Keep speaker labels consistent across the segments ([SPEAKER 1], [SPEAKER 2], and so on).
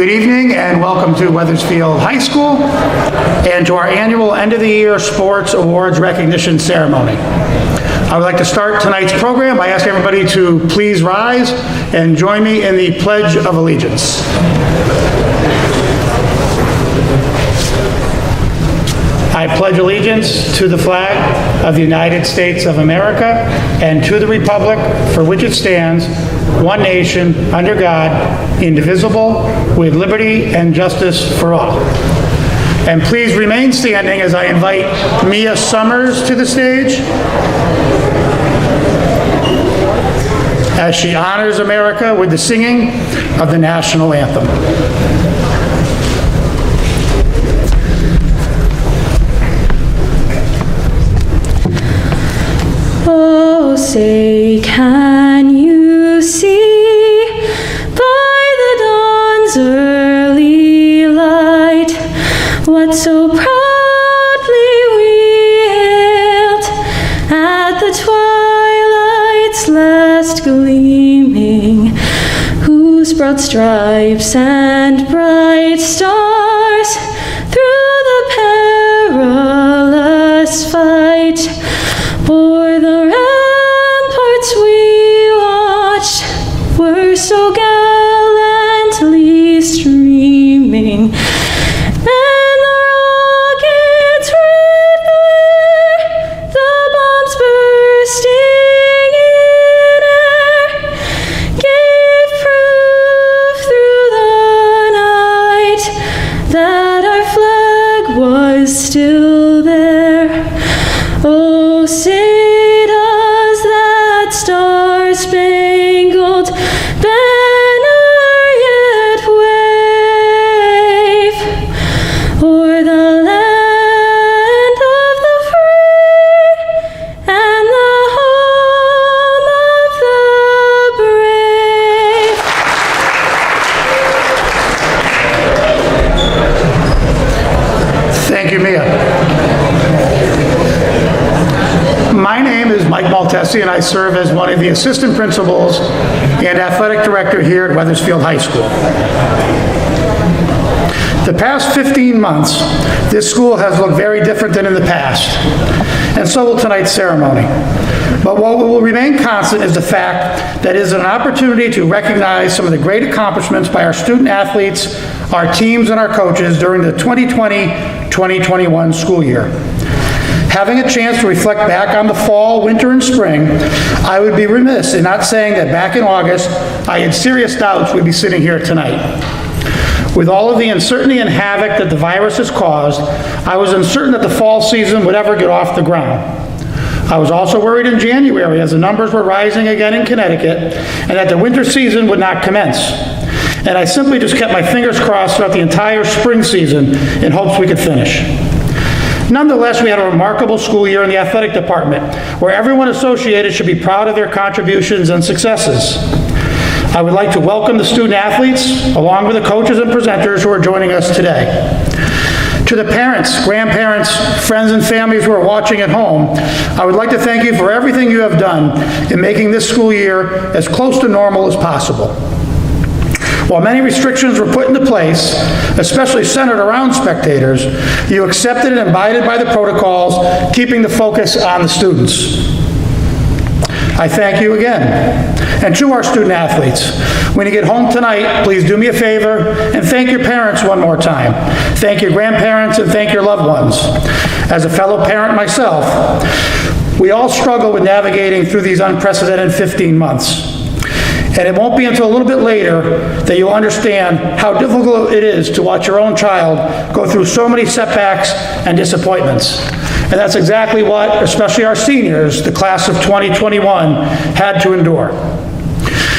[SPEAKER 1] Good evening and welcome to Wethersfield High School and to our annual end of the year sports awards recognition ceremony. I would like to start tonight's program by asking everybody to please rise and join me in the Pledge of Allegiance. I pledge allegiance to the flag of the United States of America and to the republic for which it stands, one nation, under God, indivisible, with liberty and justice for all. And please remain standing as I invite Mia Summers to the stage as she honors America with the singing of the national anthem.
[SPEAKER 2] Oh, say, can you see by the dawn's early light what so proudly we hailed at the twilight's last gleaming, whose broad stripes and bright stars through the perilous fight o'er the ramparts we watched were so gallantly streaming, and the rockets' red glare, the bombs bursting in air, gave proof through the night that our flag was still there. Oh, say does that star-spangled banner yet wave o'er the land of the free and the home of the brave?
[SPEAKER 1] Thank you, Mia. My name is Mike Maltesi, and I serve as one of the assistant principals and athletic director here at Wethersfield High School. The past 15 months, this school has looked very different than in the past, and so will tonight's ceremony. But what will remain constant is the fact that it is an opportunity to recognize some of the great accomplishments by our student athletes, our teams, and our coaches during the 2020-2021 school year. Having a chance to reflect back on the fall, winter, and spring, I would be remiss in not saying that back in August, I had serious doubts we'd be sitting here tonight. With all of the uncertainty and havoc that the virus has caused, I was uncertain that the fall season would ever get off the ground. I was also worried in January as the numbers were rising again in Connecticut and that the winter season would not commence. And I simply just kept my fingers crossed throughout the entire spring season in hopes we could finish. Nonetheless, we had a remarkable school year in the athletic department, where everyone associated should be proud of their contributions and successes. I would like to welcome the student athletes, along with the coaches and presenters who are joining us today. To the parents, grandparents, friends, and families who are watching at home, I would like to thank you for everything you have done in making this school year as close to normal as possible. While many restrictions were put into place, especially centered around spectators, you accepted and abided by the protocols, keeping the focus on the students. I thank you again. And to our student athletes, when you get home tonight, please do me a favor and thank your parents one more time. Thank your grandparents and thank your loved ones. As a fellow parent myself, we all struggle with navigating through these unprecedented 15 months. And it won't be until a little bit later that you'll understand how difficult it is to watch your own child go through so many setbacks and disappointments. And that's exactly what, especially our seniors, the class of 2021, had to endure.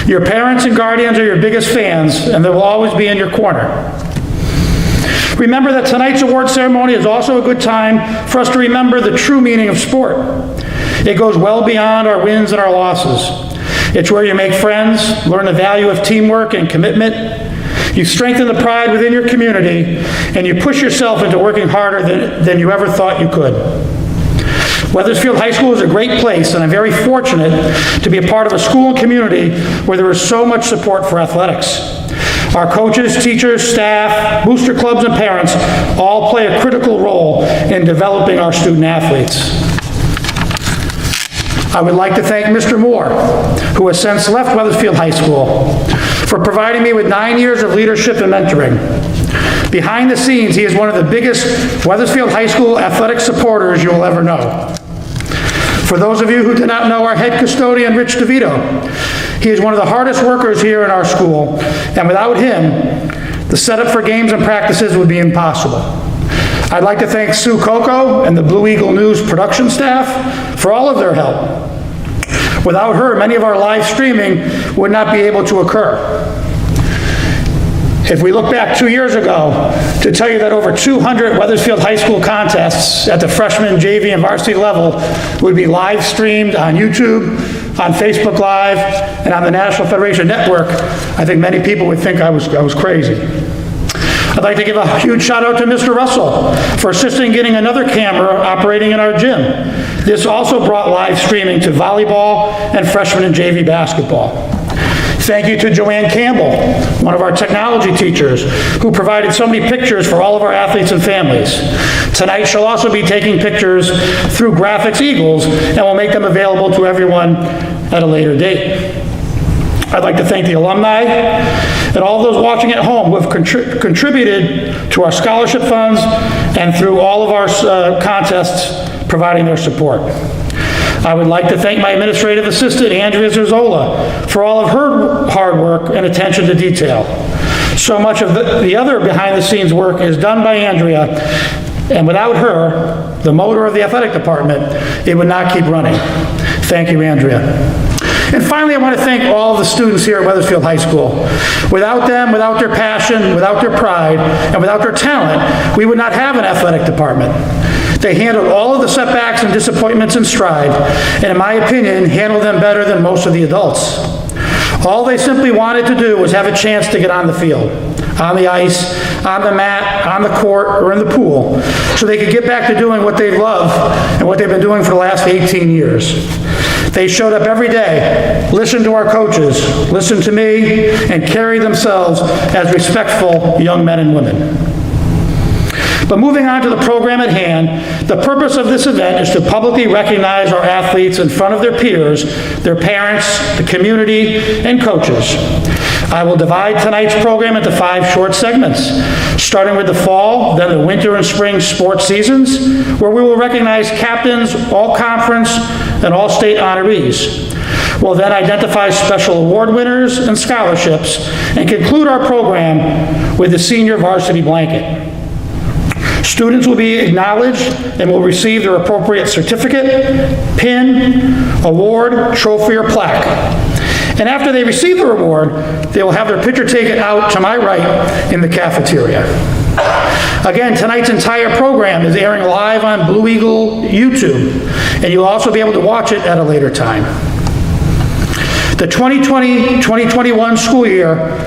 [SPEAKER 1] Your parents and guardians are your biggest fans, and they will always be in your corner. Remember that tonight's award ceremony is also a good time for us to remember the true meaning of sport. It goes well beyond our wins and our losses. It's where you make friends, learn the value of teamwork and commitment. You strengthen the pride within your community, and you push yourself into working harder than you ever thought you could. Wethersfield High School is a great place, and I'm very fortunate to be a part of a school and community where there is so much support for athletics. Our coaches, teachers, staff, booster clubs, and parents all play a critical role in developing our student athletes. I would like to thank Mr. Moore, who has since left Wethersfield High School, for providing me with 9 years of leadership and mentoring. Behind the scenes, he is one of the biggest Wethersfield High School athletic supporters you will ever know. For those of you who do not know our head custodian, Rich DeVito, he is one of the hardest workers here in our school, and without him, the setup for games and practices would be impossible. I'd like to thank Sue Coco and the Blue Eagle News production staff for all of their help. Without her, many of our live streaming would not be able to occur. If we look back 2 years ago, to tell you that over 200 Wethersfield High School contests at the freshman, JV, and varsity level would be live streamed on YouTube, on Facebook Live, and on the National Federation Network, I think many people would think I was crazy. I'd like to give a huge shout out to Mr. Russell for assisting getting another camera operating in our gym. This also brought live streaming to volleyball and freshman and JV basketball. Thank you to Joanne Campbell, one of our technology teachers, who provided so many pictures for all of our athletes and families. Tonight she'll also be taking pictures through Graphics Eagles and will make them available to everyone at a later date. I'd like to thank the alumni and all those watching at home who have contributed to our scholarship funds and through all of our contests providing their support. I would like to thank my administrative assistant, Andrea Zerzola, for all of her hard work and attention to detail. So much of the other behind-the-scenes work is done by Andrea, and without her, the motor of the athletic department, it would not keep running. Thank you, Andrea. And finally, I want to thank all of the students here at Wethersfield High School. Without them, without their passion, without their pride, and without their talent, we would not have an athletic department. They handled all of the setbacks and disappointments in stride, and in my opinion, handled them better than most of the adults. All they simply wanted to do was have a chance to get on the field, on the ice, on the mat, on the court, or in the pool, so they could get back to doing what they love and what they've been doing for the last 18 years. They showed up every day, listened to our coaches, listened to me, and carried themselves as respectful young men and women. But moving on to the program at hand, the purpose of this event is to publicly recognize our athletes in front of their peers, their parents, the community, and coaches. I will divide tonight's program into 5 short segments, starting with the fall, then the winter and spring sports seasons, where we will recognize captains, all-conference, and all-state honorees. We'll then identify special award winners and scholarships, and conclude our program with the senior varsity blanket. Students will be acknowledged and will receive their appropriate certificate, pin, award, trophy, or plaque. And after they receive their award, they will have their picture taken out to my right in the cafeteria. Again, tonight's entire program is airing live on Blue Eagle YouTube, and you'll also be able to watch it at a later time. The 2020-2021 school year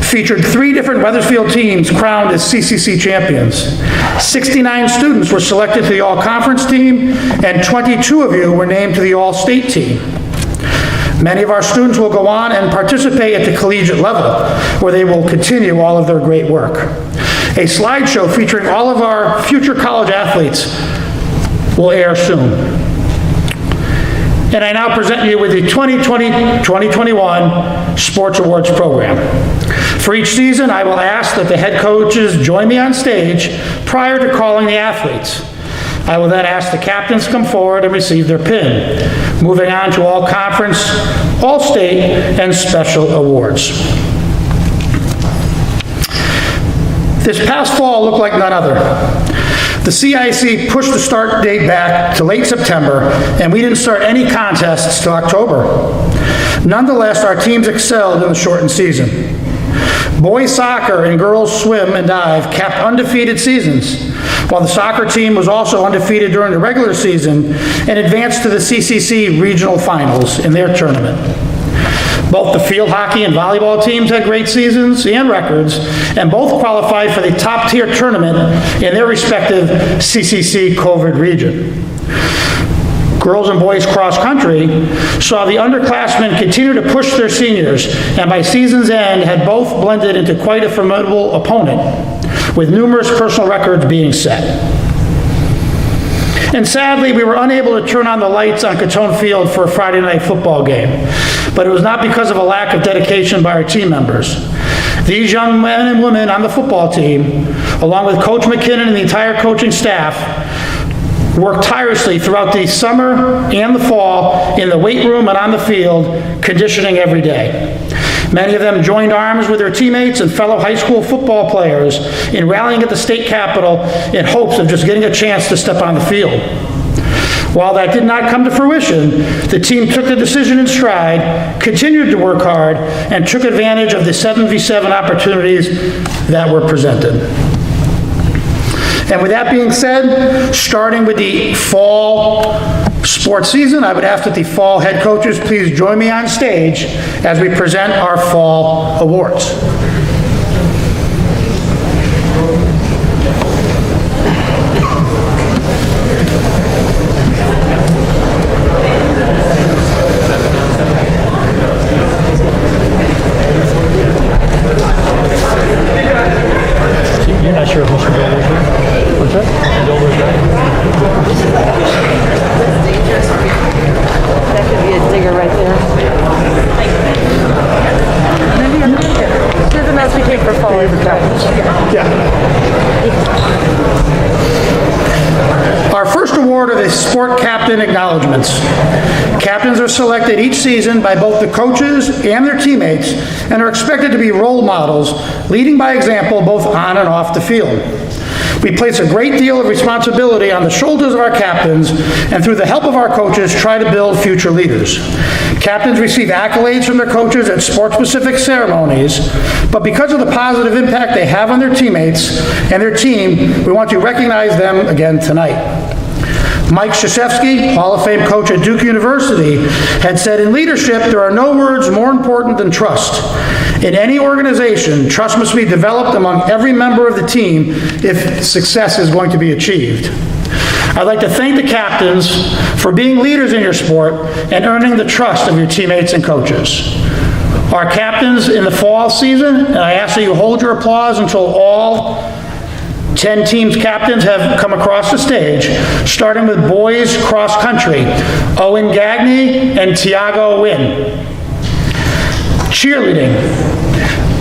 [SPEAKER 1] featured 3 different Wethersfield teams crowned as CCC champions. 69 students were selected to the all-conference team, and 22 of you were named to the all-state team. Many of our students will go on and participate at the collegiate level, where they will continue all of their great work. A slideshow featuring all of our future college athletes will air soon. And I now present you with the 2020-2021 Sports Awards program. For each season, I will ask that the head coaches join me on stage prior to calling the athletes. I will then ask the captains to come forward and receive their pin, moving on to all conference, all state, and special awards. This past fall looked like none other. The CIC pushed the start date back to late September, and we didn't start any contests till October. Nonetheless, our teams excelled in the shortened season. Boys soccer and girls swim and dive capped undefeated seasons, while the soccer team was also undefeated during the regular season and advanced to the CCC regional finals in their tournament. Both the field hockey and volleyball teams had great seasons and records, and both qualified for the top-tier tournament in their respective CCC COVID region. Girls and boys cross country saw the underclassmen continue to push their seniors, and by season's end had both blended into quite a formidable opponent, with numerous personal records being set. And sadly, we were unable to turn on the lights on Catone Field for a Friday night football game, but it was not because of a lack of dedication by our team members. These young men and women on the football team, along with Coach McKinnon and the entire coaching staff, worked tirelessly throughout the summer and the fall in the weight room and on the field, conditioning every day. Many of them joined arms with their teammates and fellow high school football players in rallying at the state capitol in hopes of just getting a chance to step on the field. While that did not come to fruition, the team took the decision in stride, continued to work hard, and took advantage of the 7v7 opportunities that were presented. And with that being said, starting with the fall sports season, I would ask that the fall head coaches please join me on stage as we present our fall awards.
[SPEAKER 3] You're not sure who should go over here? What's that?
[SPEAKER 4] That could be a digger right there. Here's the mess we take for fall.
[SPEAKER 1] Our first award are the Sport Captain Acknowledgements. Captains are selected each season by both the coaches and their teammates and are expected to be role models, leading by example both on and off the field. We place a great deal of responsibility on the shoulders of our captains, and through the help of our coaches, try to build future leaders. Captains receive accolades from their coaches at sport-specific ceremonies, but because of the positive impact they have on their teammates and their team, we want to recognize them again tonight. Mike Krzyzewski, Hall of Fame coach at Duke University, had said, "In leadership, there are no words more important than trust. In any organization, trust must be developed among every member of the team if success is going to be achieved." I'd like to thank the captains for being leaders in your sport and earning the trust of your teammates and coaches. Our captains in the fall season, and I ask that you hold your applause until all 10 teams captains have come across the stage, starting with boys cross country, Owen Gagney and Tiago Wynn. Cheerleading,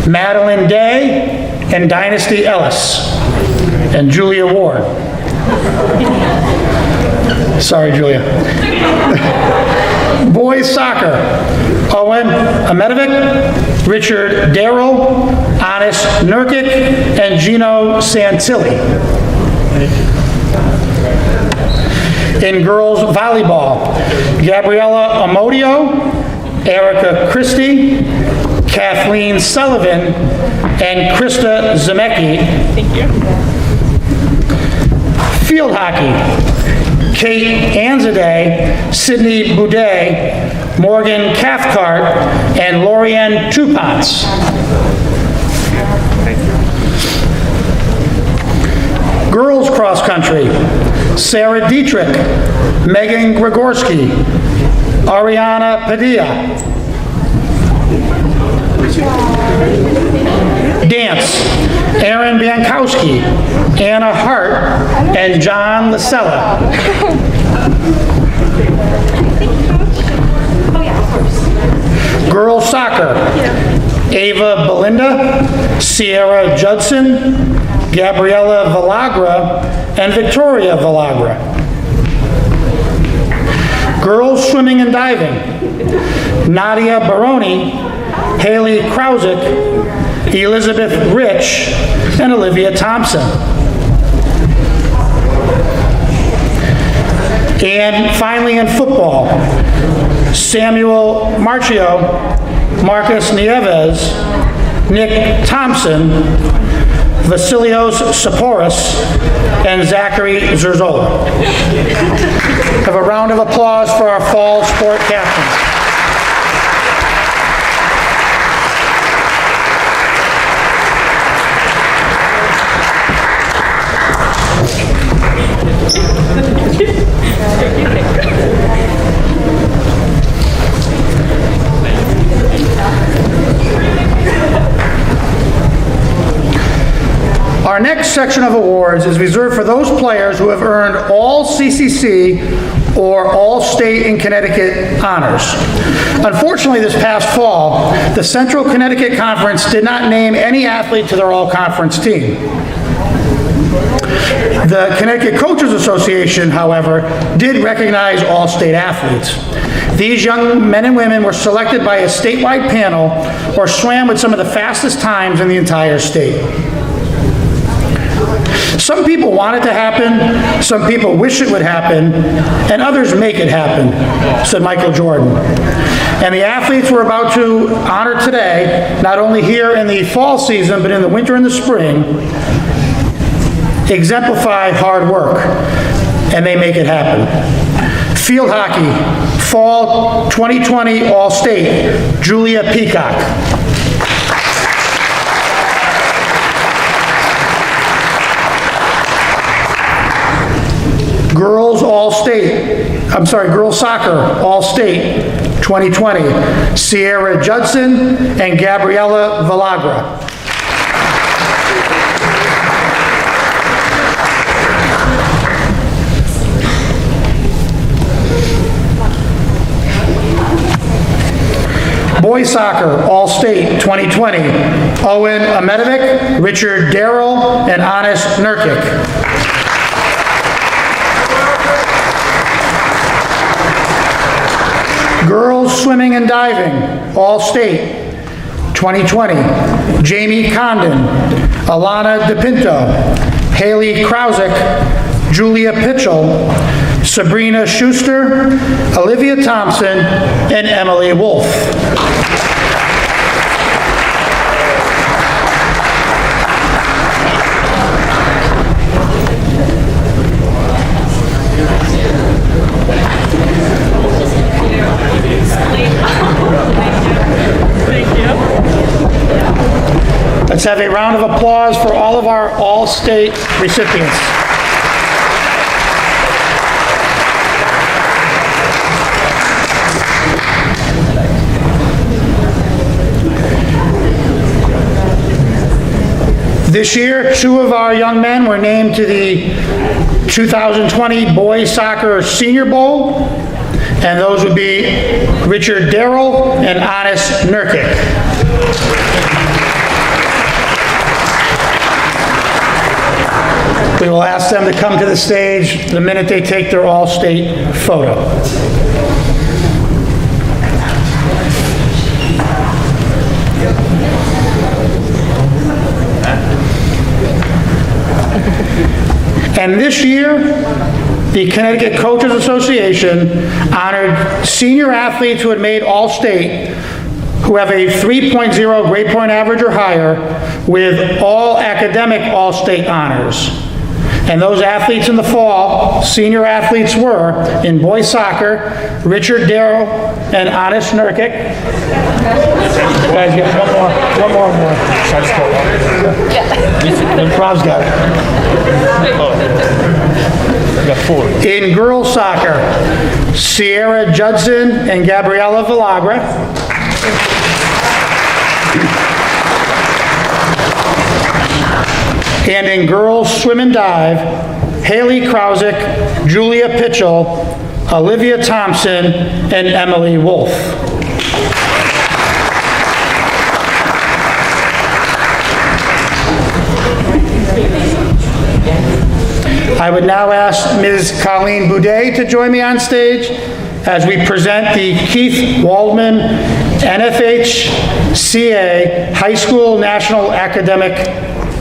[SPEAKER 1] Madeline Day and Dynasty Ellis, and Julia Ward. Sorry, Julia. Boys soccer, Owen Ametovic, Richard Darrell, Anis Nurkic, and Gino Santilli. In girls volleyball, Gabriella Amodio, Erica Christie, Kathleen Sullivan, and Krista Zemecki. Thank you. Field hockey, Kate Anzadeh, Sydney Boudet, Morgan Cathcart, and Lorianne Tupats. Girls cross country, Sarah Dietrich, Megan Gregorski, Ariana Padilla. Dance, Aaron Biankowski, Anna Hart, and John Lasella. Girls soccer, Ava Belinda, Sierra Judson, Gabriella Villagra, and Victoria Villagra. Girls swimming and diving, Nadia Baroni, Haley Krausick, Elizabeth Rich, and Olivia Thompson. And finally in football, Samuel Marchio, Marcus Nieves, Nick Thompson, Vasilios Saporis, and Zachary Zerzola. Have a round of applause for our fall sport captains. Our next section of awards is reserved for those players who have earned all CCC or All-State in Connecticut honors. Unfortunately, this past fall, the Central Connecticut Conference did not name any athlete to their all-conference team. The Connecticut Coaches Association, however, did recognize all-state athletes. These young men and women were selected by a statewide panel or swam with some of the fastest times in the entire state. Some people want it to happen, some people wish it would happen, and others make it happen, said Michael Jordan. And the athletes we're about to honor today, not only here in the fall season, but in the winter and the spring, exemplify hard work, and they make it happen. Field hockey, fall 2020 All-State, Julia Peacock. Girls soccer, All-State, 2020, Sierra Judson and Gabriella Villagra. Boys soccer, All-State, 2020, Owen Amedovic, Richard Darrell, and Anis Nurkic. Girls swimming and diving, All-State, 2020, Jamie Condon, Alana DePinto, Haley Krausick, Julia Pitchell, Sabrina Schuster, Olivia Thompson, and Emily Wolf. Let's have a round of applause for all of our All-State recipients. This year, 2 of our young men were named to the 2020 Boys Soccer Senior Bowl, and those would be Richard Darrell and Anis Nurkic. We will ask them to come to the stage the minute they take their All-State photo. And this year, the Connecticut Coaches Association honored senior athletes who had made All-State who have a 3.0 grade point average or higher with all academic All-State honors. And those athletes in the fall, senior athletes were, in boys soccer, Richard Darrell and Anis Nurkic. Guys, get one more. Rob's got it.
[SPEAKER 3] We got 4.
[SPEAKER 1] In girls soccer, Sierra Judson and Gabriella Villagra. And in girls swim and dive, Haley Krausick, Julia Pitchell, Olivia Thompson, and Emily Wolf. I would now ask Ms. Colleen Boudet to join me on stage as we present the Keith Waldman NFHCA High School National Academic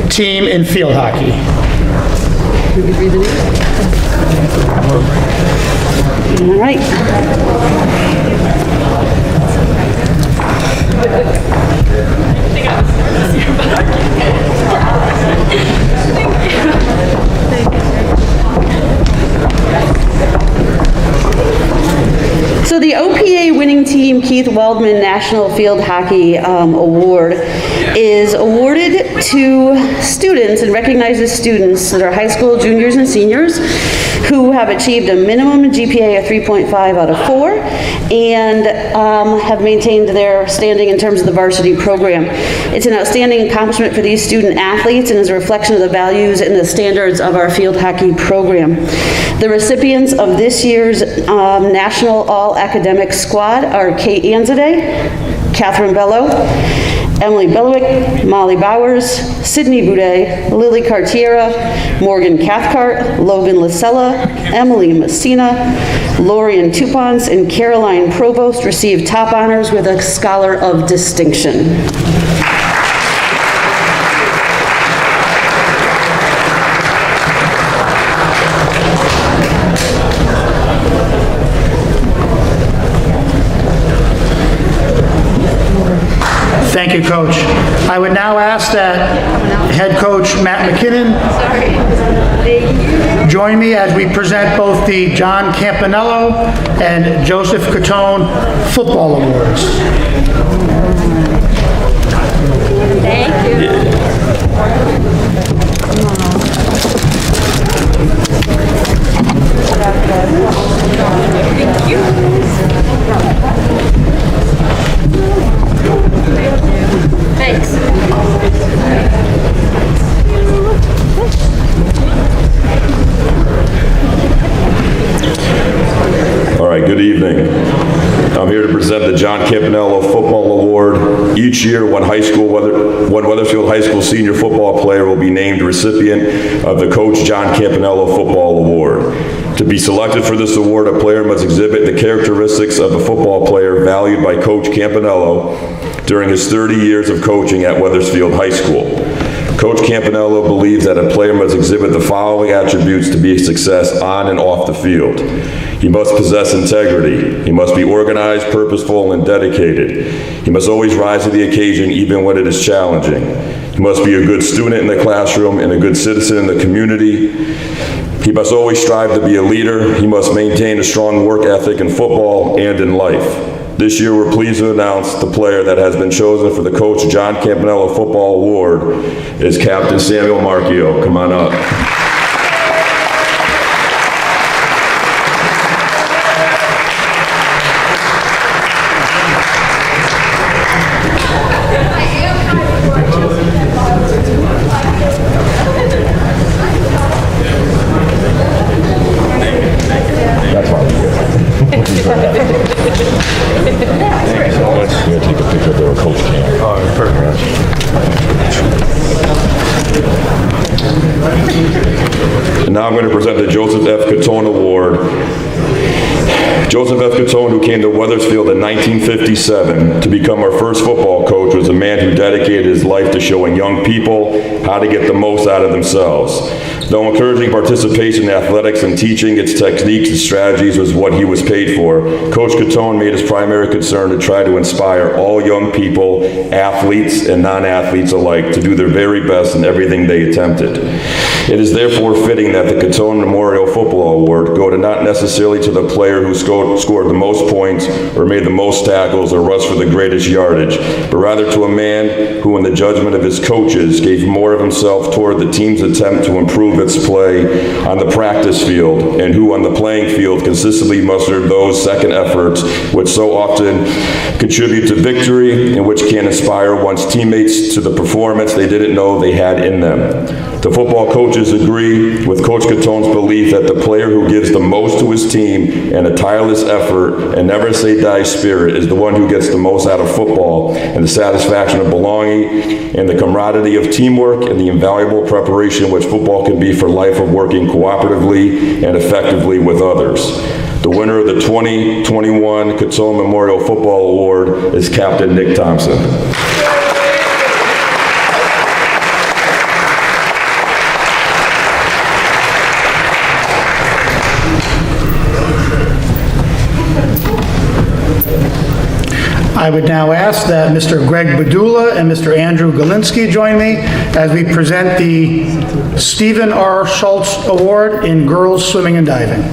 [SPEAKER 1] Team in field hockey.
[SPEAKER 5] All right. So the OPA winning team Keith Waldman National Field Hockey Award is awarded to students and recognizes students that are high school juniors and seniors who have achieved a minimum GPA of 3.5 out of 4 and have maintained their standing in terms of the varsity program. It's an outstanding accomplishment for these student athletes and is a reflection of the values and the standards of our field hockey program. The recipients of this year's National All-Academic Squad are Kate Anzadeh, Catherine Bello, Emily Belowick, Molly Bowers, Sydney Boudet, Lily Cartiera, Morgan Cathcart, Logan Lasella, Emily Messina, Lorian Tupons, and Caroline Provost received top honors with a Scholar of Distinction.
[SPEAKER 1] Thank you, Coach. I would now ask that Head Coach Matt McKinnon join me as we present both the John Campanello and Joseph Catone Football Awards.
[SPEAKER 4] Thank you. Thanks.
[SPEAKER 6] All right, good evening. I'm here to present the John Campanello Football Award. Each year, one Wethersfield High School senior football player will be named recipient of the Coach John Campanello Football Award. To be selected for this award, a player must exhibit the characteristics of a football player valued by Coach Campanello during his 30 years of coaching at Wethersfield High School. Coach Campanello believes that a player must exhibit the following attributes to be a success on and off the field. He must possess integrity. He must be organized, purposeful, and dedicated. He must always rise to the occasion even when it is challenging. He must be a good student in the classroom and a good citizen in the community. He must always strive to be a leader. He must maintain a strong work ethic in football and in life. This year, we're pleased to announce the player that has been chosen for the Coach John Campanello Football Award is Captain Samuel Marchio. Come on up. That's all. We're gonna take a picture of their coach cam. All right, perfect. And now I'm going to present the Joseph F. Catone Award. Joseph F. Catone, who came to Wethersfield in 1957 to become our first football coach, was a man who dedicated his life to showing young people how to get the most out of themselves. Though encouraging participation in athletics and teaching its techniques and strategies was what he was paid for, Coach Catone made his primary concern to try to inspire all young people, athletes and non-athletes alike, to do their very best in everything they attempted. It is therefore fitting that the Catone Memorial Football Award go to not necessarily to the player who scored the most points or made the most tackles or rushed for the greatest yardage, but rather to a man who, in the judgment of his coaches, gave more of himself toward the team's attempt to improve its play on the practice field, and who on the playing field consistently mustered those second efforts which so often contribute to victory and which can inspire one's teammates to the performance they didn't know they had in them. The football coaches agree with Coach Catone's belief that the player who gives the most to his team and a tireless effort and never say die spirit is the one who gets the most out of football, and the satisfaction of belonging and the camaraderie of teamwork and the invaluable preparation which football can be for life of working cooperatively and effectively with others. The winner of the 2021 Catone Memorial Football Award is Captain Nick Thompson.
[SPEAKER 1] I would now ask that Mr. Greg Badula and Mr. Andrew Galinsky join me as we present the Stephen R. Schultz Award in Girls Swimming and Diving.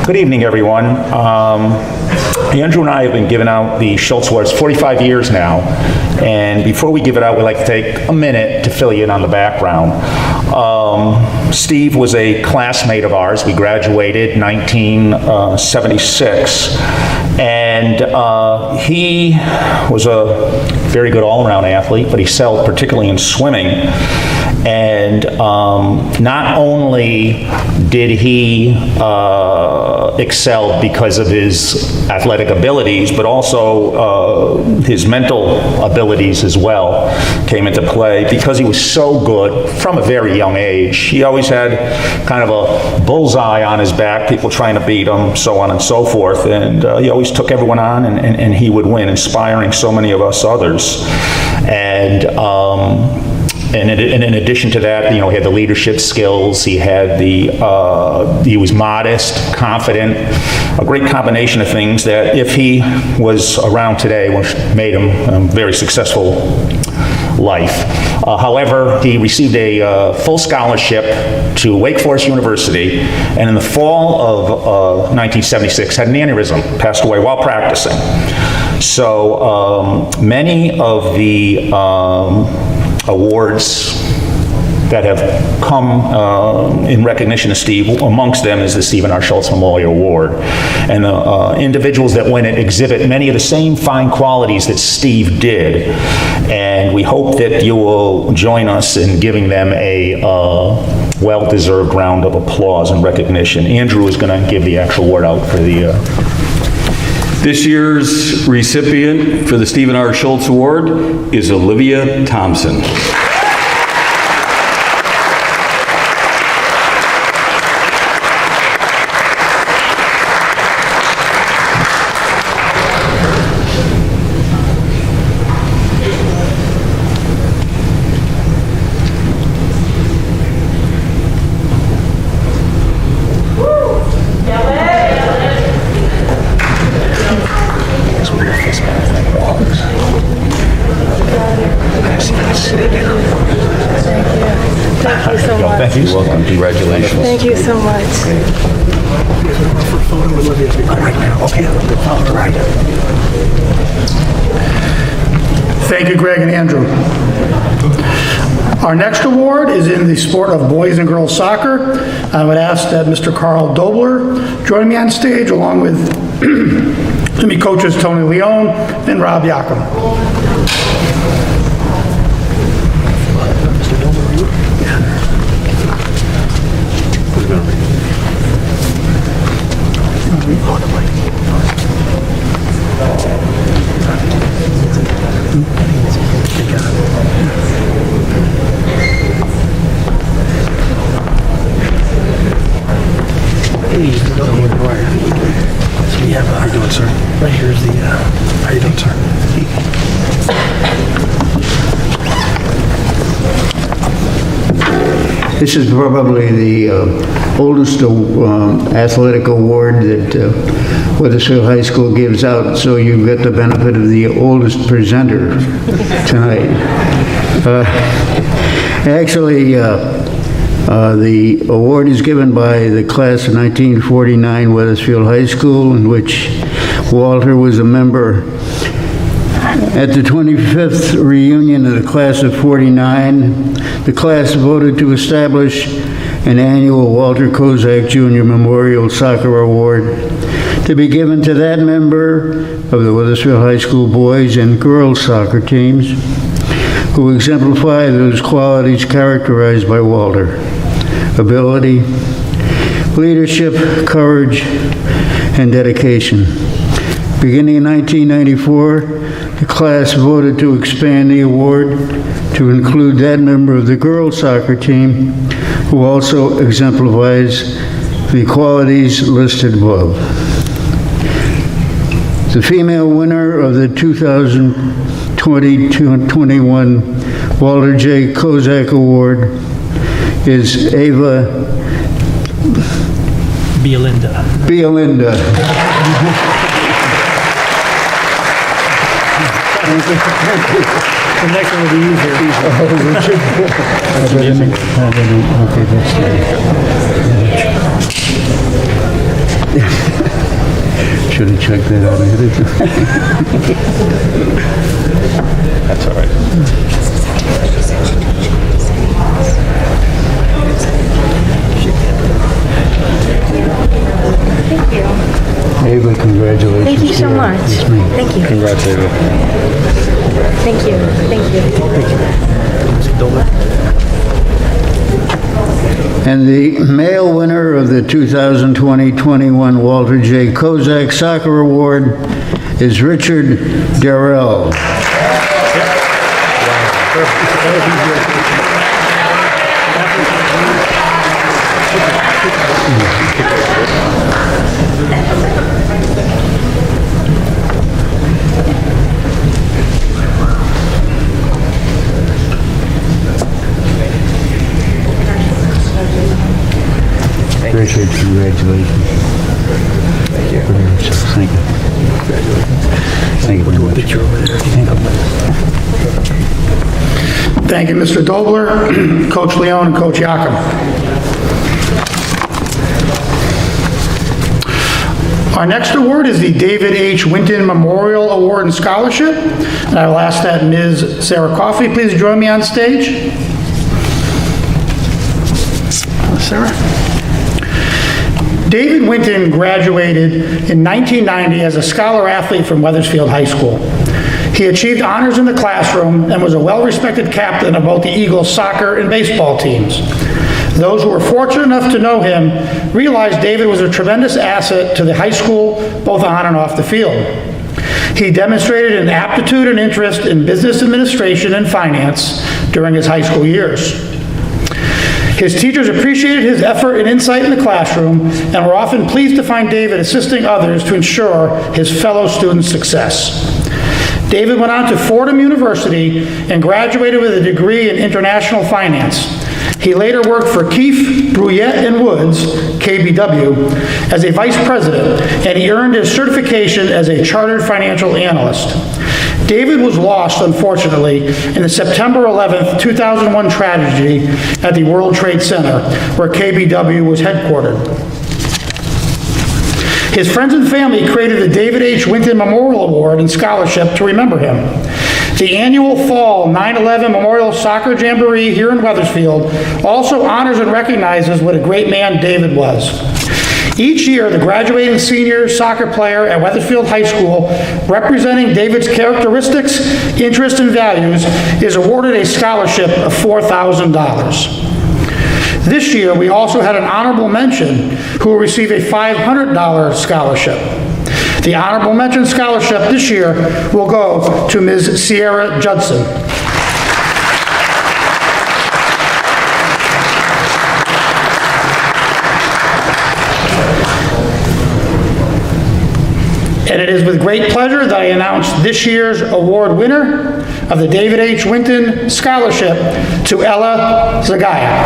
[SPEAKER 7] Good evening, everyone. Andrew and I have been giving out the Schultz Awards 45 years now, and before we give it out, we'd like to take a minute to fill you in on the background. Steve was a classmate of ours. We graduated 1976, and he was a very good all-around athlete, but he excelled particularly in swimming. And not only did he excel because of his athletic abilities, but also his mental abilities as well came into play because he was so good from a very young age. He always had kind of a bullseye on his back, people trying to beat him, so on and so forth. And he always took everyone on, and he would win, inspiring so many of us others. And in addition to that, he had the leadership skills, he had he was modest, confident, a great combination of things that if he was around today, which made him a very successful life. However, he received a full scholarship to Wake Forest University, and in the fall of 1976 had an aneurysm, passed away while practicing. So many of the awards that have come in recognition of Steve, amongst them is the Stephen R. Schultz Memorial Award. And the individuals that win it exhibit many of the same fine qualities that Steve did. And we hope that you will join us in giving them a well-deserved round of applause and recognition. Andrew is going to give the actual award out for the...
[SPEAKER 8] This year's recipient for the Stephen R. Schultz Award is Olivia Thompson.
[SPEAKER 7] Thank you.
[SPEAKER 8] You're welcome. Congratulations.
[SPEAKER 4] Thank you so much.
[SPEAKER 1] Thank you, Greg and Andrew. Our next award is in the sport of boys and girls soccer. I would ask that Mr. Carl Dobler join me on stage along with coaches Tony Leone and Rob Yakum.
[SPEAKER 3] How you doing, sir? Right here's the, how you doing, sir?
[SPEAKER 9] This is probably the oldest athletic award that Wethersfield High School gives out, so you get the benefit of the oldest presenter tonight. Actually, the award is given by the class of 1949 Wethersfield High School, in which Walter was a member. At the 25th reunion of the class of 49, the class voted to establish an annual Walter Kozak Jr. Memorial Soccer Award to be given to that member of the Wethersfield High School boys and girls soccer teams who exemplify those qualities characterized by Walter: ability, leadership, courage, and dedication. Beginning in 1994, the class voted to expand the award to include that member of the girls soccer team who also exemplifies the qualities listed above. The female winner of the 2020-21 Walter J. Kozak Award is Ava Biolinda.
[SPEAKER 3] The next one will be easier.
[SPEAKER 9] Okay, that's should have checked that out ahead of time.
[SPEAKER 8] That's all right.
[SPEAKER 9] Ava, congratulations.
[SPEAKER 4] Thank you so
[SPEAKER 9] to
[SPEAKER 4] much.
[SPEAKER 9] Yes, ma'am.
[SPEAKER 4] Thank you.
[SPEAKER 8] Congrats, Ava.
[SPEAKER 4] Thank you. Thank you.
[SPEAKER 9] And the male winner of the 2020-21 Walter J. Kozak Soccer Award is Richard Darrell. Richard, congratulations. Thank you. Thank you. Thank you very much.
[SPEAKER 1] Thank you, Mr. Dobler, Coach Leon, and Coach Yakum. Our next award is the David H. Winton Memorial Award and Scholarship. And I will ask that Ms. Sarah Coffey please join me on stage. Sarah. David Winton graduated in 1990 as a scholar athlete from Wethersfield High School. He achieved honors in the classroom and was a well-respected captain of both the Eagles soccer and baseball teams. Those who were fortunate enough to know him realized David was a tremendous asset to the high school, both on and off the field. He demonstrated an aptitude and interest in business administration and finance during his high school years. His teachers appreciated his effort and insight in the classroom and were often pleased to find David assisting others to ensure his fellow students' success. David went on to Fordham University and graduated with a degree in international finance. He later worked for Keefe, Bruyette and Woods, KBW, as a vice president, and he earned his certification as a chartered financial analyst. David was lost, unfortunately, in the September 11th, 2001 tragedy at the World Trade Center, where KBW was headquartered. His friends and family created the David H. Winton Memorial Award and Scholarship to remember him. The annual fall 9/11 Memorial Soccer Jamboree here in Wethersfield also honors and recognizes what a great man David was. Each year, the graduating senior soccer player at Wethersfield High School, representing David's characteristics, interests, and values, is awarded a scholarship of $4,000. This year, we also had an honorable mention who will receive a $500 scholarship. The honorable mention scholarship this year will go to Ms. Sierra Judson. And it is with great pleasure that I announce this year's award winner of the David H. Winton Scholarship to Ella Zagaya.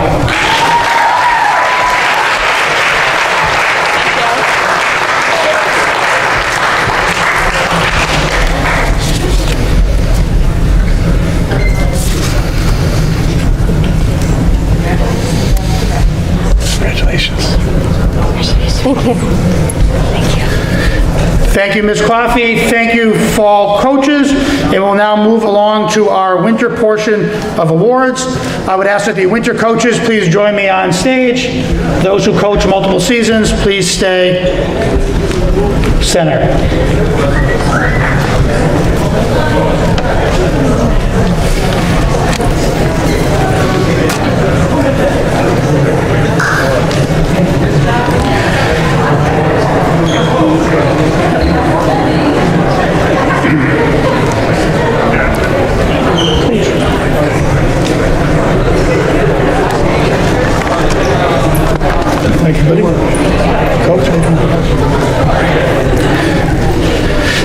[SPEAKER 1] Thank you, Ms. Coffey. Thank you, fall coaches. And we'll now move along to our winter portion of awards. I would ask that the winter coaches please join me on stage. Those who coach multiple seasons, please stay center. Thank you, buddy. Coach.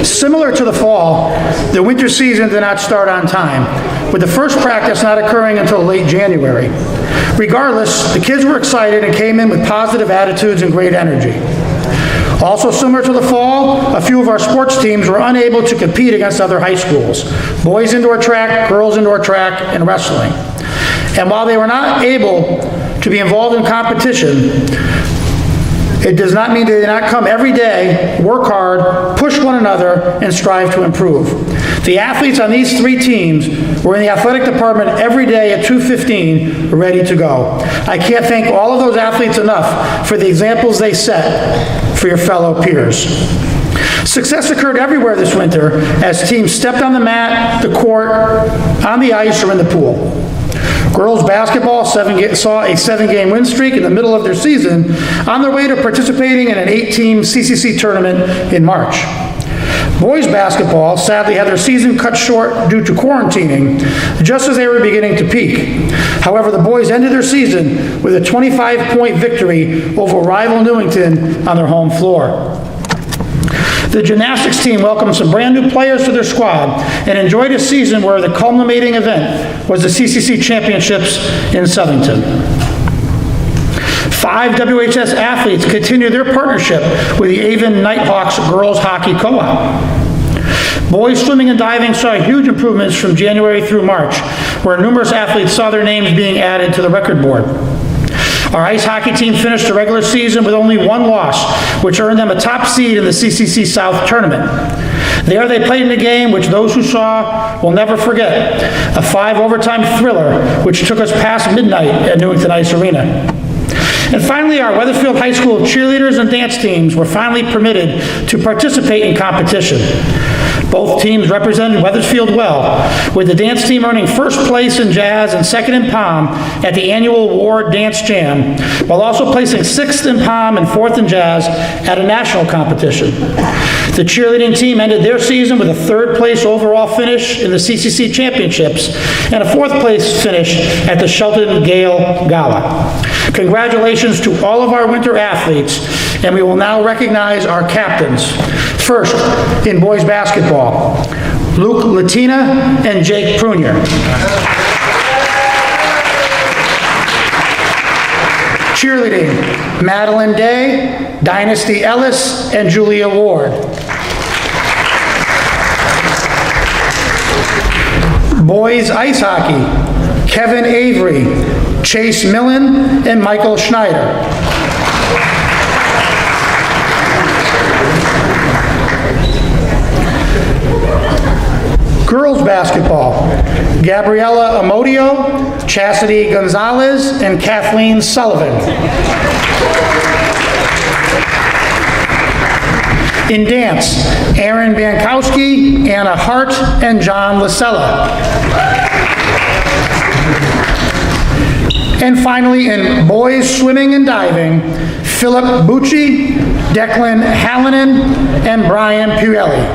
[SPEAKER 1] Similar to the fall, the winter season did not start on time, with the first practice not occurring until late January. Regardless, the kids were excited and came in with positive attitudes and great energy. Also similar to the fall, a few of our sports teams were unable to compete against other high schools. Boys indoor track, girls indoor track, and wrestling. And while they were not able to be involved in competition, it does not mean they did not come every day, work hard, push one another, and strive to improve. The athletes on these 3 teams were in the athletic department every day at 2:15, ready to go. I can't thank all of those athletes enough for the examples they set for your fellow peers. Success occurred everywhere this winter as teams stepped on the mat, the court, on the ice, or in the pool. Girls basketball saw a 7-game win streak in the middle of their season on their way to participating in an 8-team CCC tournament in March. Boys basketball sadly had their season cut short due to quarantining just as they were beginning to peak. However, the boys ended their season with a 25-point victory over rival Newington on their home floor. The gymnastics team welcomed some brand new players to their squad and enjoyed a season where the culminating event was the CCC Championships in Southington. 5 WHS athletes continued their partnership with the Avon Nighthawks Girls Hockey Co-op. Boys swimming and diving saw huge improvements from January through March, where numerous athletes saw their names being added to the record board. Our ice hockey team finished the regular season with only 1 loss, which earned them a top seed in the CCC South tournament. There they played in a game which those who saw will never forget, a 5-overtime thriller which took us past midnight at Newington Ice Arena. And finally, our Wethersfield High School cheerleaders and dance teams were finally permitted to participate in competition. Both teams represented Wethersfield well, with the dance team earning first place in jazz and second in pom at the annual Ward Dance Jam, while also placing 6th in pom and 4th in jazz at a national competition. The cheerleading team ended their season with a 3rd place overall finish in the CCC Championships and a 4th place finish at the Shelton Gale Gala. Congratulations to all of our winter athletes, and we will now recognize our captains. First, in boys basketball, Luke Latina and Jake Prunier. Cheerleading, Madeline Day, Dynasty Ellis, and Julia Ward. Boys ice hockey, Kevin Avery, Chase Millen, and Michael Schneider. Girls basketball, Gabriella Amodio, Chastity Gonzalez, and Kathleen Sullivan. In dance, Aaron Bankowski, Anna Hart, and John Lasella. And finally, in boys swimming and diving, Philip Bucci, Declan Hallinan, and Brian Puelli.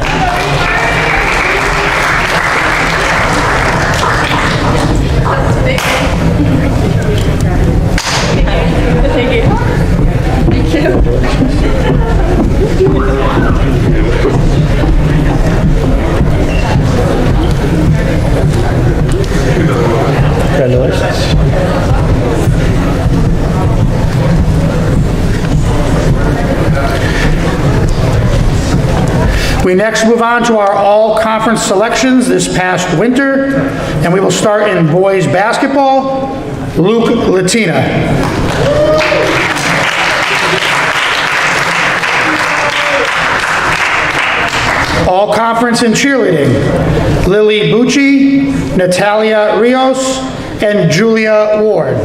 [SPEAKER 3] Congratulations.
[SPEAKER 1] We next move on to our all-conference selections this past winter, and we will start in boys basketball, Luke Latina. All conference in cheerleading, Lily Bucci, Natalia Rios, and Julia Ward.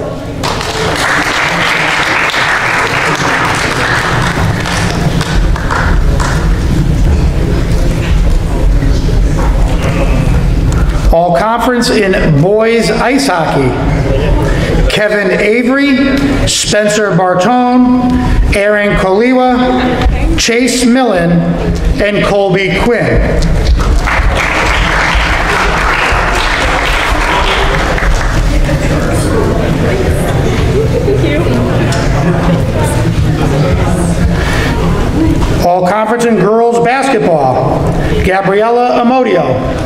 [SPEAKER 1] All conference in boys ice hockey, Kevin Avery, Spencer Bartone, Aaron Koliwa, Chase Millen, and Colby Quinn. All conference in girls basketball, Gabriella Amodio.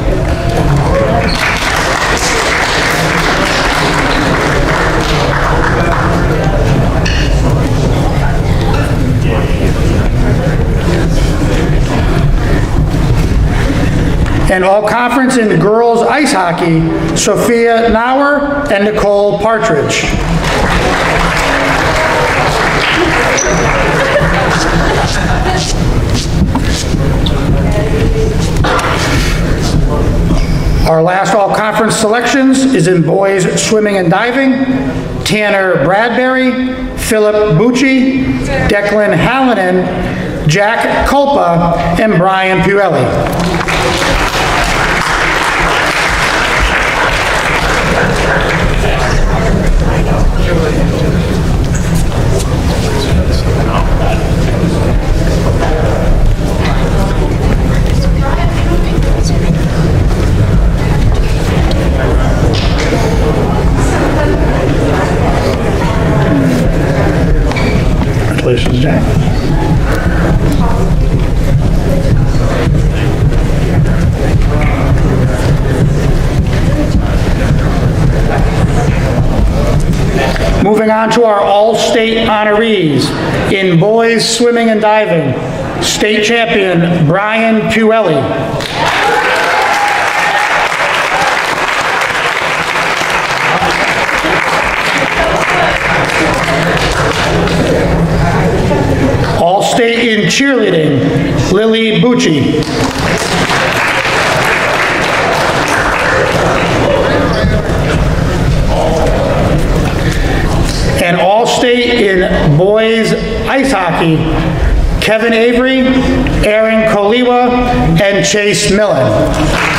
[SPEAKER 1] And all-conference in girls ice hockey, Sophia Nauer and Nicole Partridge. Our last all-conference selections is in boys swimming and diving. Tanner Bradbury, Philip Bucci, Declan Hallinan, Jack Culpa, and Brian Puelli. Congratulations, Jack. Moving on to our all-state honorees. In boys swimming and diving, state champion Brian Puelli. All-state in cheerleading, Lily Bucci. And all-state in boys ice hockey, Kevin Avery, Aaron Koliwa, and Chase Millen.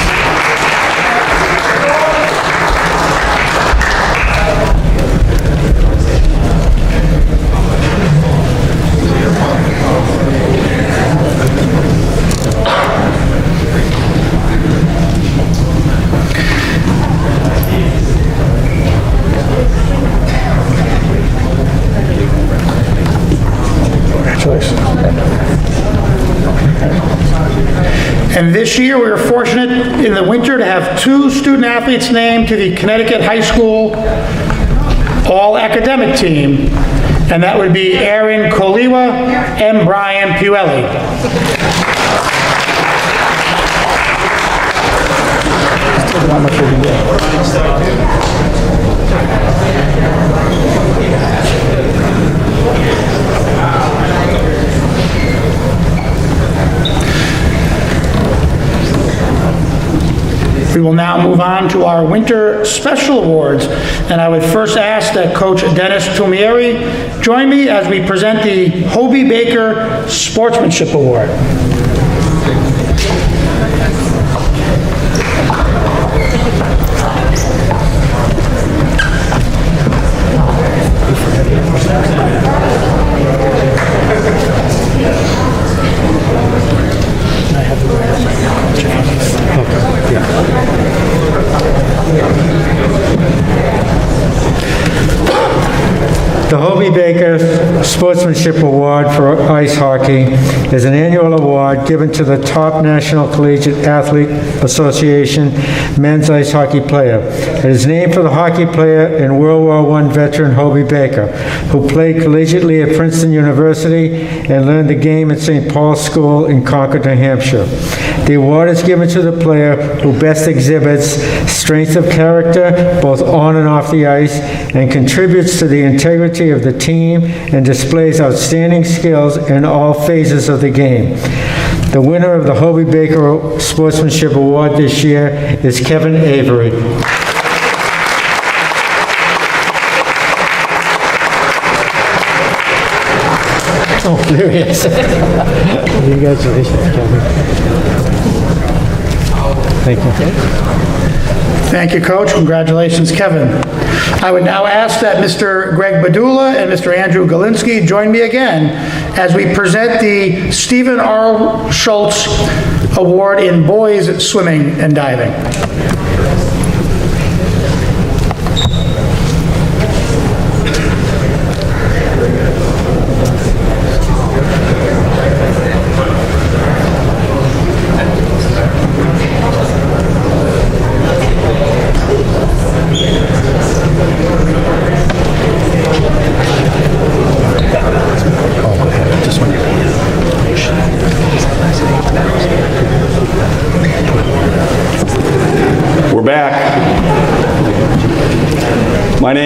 [SPEAKER 1] And this year, we were fortunate in the winter to have 2 student athletes named to the Connecticut High School All-Academic Team, and that would be Aaron Koliwa and Brian Puelli. We will now move on to our Winter Special Awards, and I would first ask that Coach Dennis Tumieri join me as we present the Hobie Baker Sportsmanship Award.
[SPEAKER 10] The Hobie Baker Sportsmanship Award for Ice Hockey is an annual award given to the top National Collegiate Athlete Association men's ice hockey player. It is named for the hockey player and World War I veteran Hobie Baker, who played collegiately at Princeton University and learned the game at St. Paul's School in Concord, New Hampshire. The award is given to the player who best exhibits strength of character, both on and off the ice, and contributes to the integrity of the team and displays outstanding skills in all phases of the game. The winner of the Hobie Baker Sportsmanship Award this year is Kevin Avery.
[SPEAKER 3] Oh, there he is. Congratulations, Kevin. Thank you.
[SPEAKER 1] Thank you, Coach. Congratulations, Kevin. I would now ask that Mr. Greg Badula and Mr. Andrew Galinsky join me again as we present the Stephen R. Schultz Award in Boys Swimming and Diving.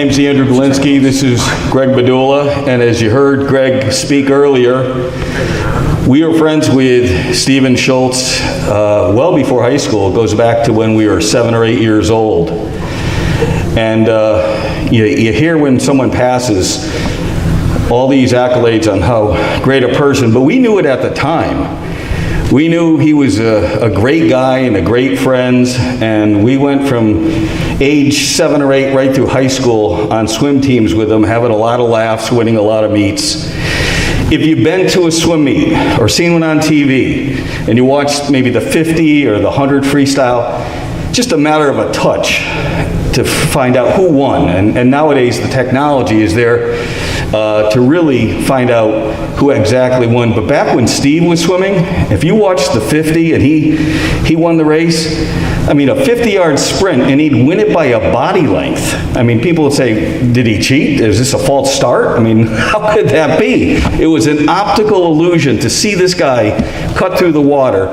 [SPEAKER 8] name's Andrew Galinsky. This is Greg Badula. And as you heard Greg speak earlier, we are friends with Stephen Schultz well before high school. It goes back to when we were 7 or 8 years old. And you hear when someone passes all these accolades on how great a person, but we knew it at the time. We knew he was a great guy and a great friend, and we went from age 7 or 8 right through high school on swim teams with him, having a lot of laughs, winning a lot of meets. If you've been to a swim meet or seen one on TV, and you watched maybe the 50 or the 100 freestyle, just a matter of a touch to find out who won. And nowadays the technology is there to really find out who exactly won. But back when Steve was swimming, if you watched the 50 and he won the race, I mean, a 50-yard sprint, and he'd win it by a body length. I mean, people would say, did he cheat? Is this a false start? I mean, how could that be? It was an optical illusion to see this guy cut through the water.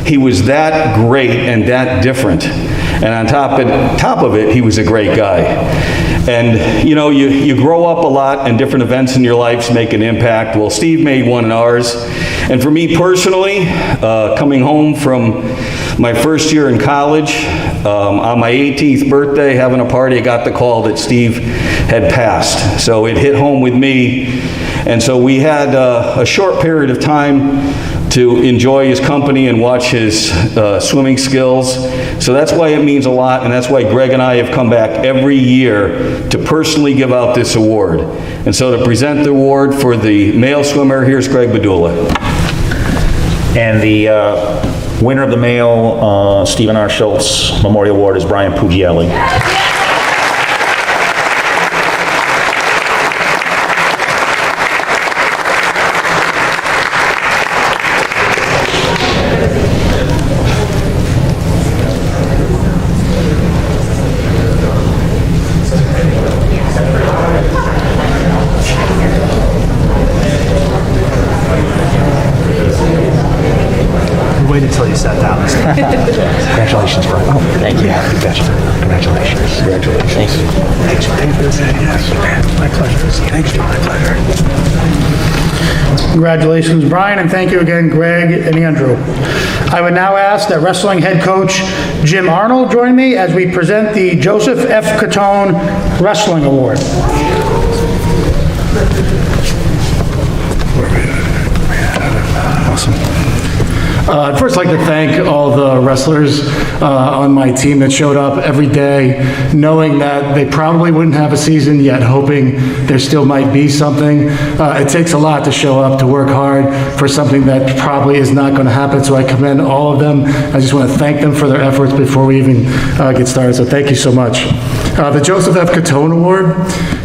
[SPEAKER 8] He was that great and that different. And on top of it, he was a great guy. And you know, you grow up a lot and different events in your life make an impact. Well, Steve made one in ours. And for me personally, coming home from my first year in college, on my 18th birthday, having a party, I got the call that Steve had passed. So it hit home with me. And so we had a short period of time to enjoy his company and watch his swimming skills. So that's why it means a lot, and that's why Greg and I have come back every year to personally give out this award. And so to present the award for the male swimmer, here's Greg Badula.
[SPEAKER 7] And the winner of the male Stephen R. Schultz Memorial Award is Brian Pugielli.
[SPEAKER 3] Wait until you sat down.
[SPEAKER 7] Congratulations, Brian. Oh,
[SPEAKER 3] Thank you.
[SPEAKER 7] congratulations. Congratulations.
[SPEAKER 3] Thank you. Thanks for yes. My pleasure. Thanks, my pleasure.
[SPEAKER 1] Congratulations, Brian, and thank you again, Greg and Andrew. I would now ask that wrestling head coach Jim Arnold join me as we present the Joseph F. Catone Wrestling Award.
[SPEAKER 11] Awesome. I'd first like to thank all the wrestlers on my team that showed up every day, knowing that they probably wouldn't have a season, yet hoping there still might be something. It takes a lot to show up, to work hard for something that probably is not going to happen, so I commend all of them. I just want to thank them for their efforts before we even get started, so thank you so much. The Joseph F. Catone Award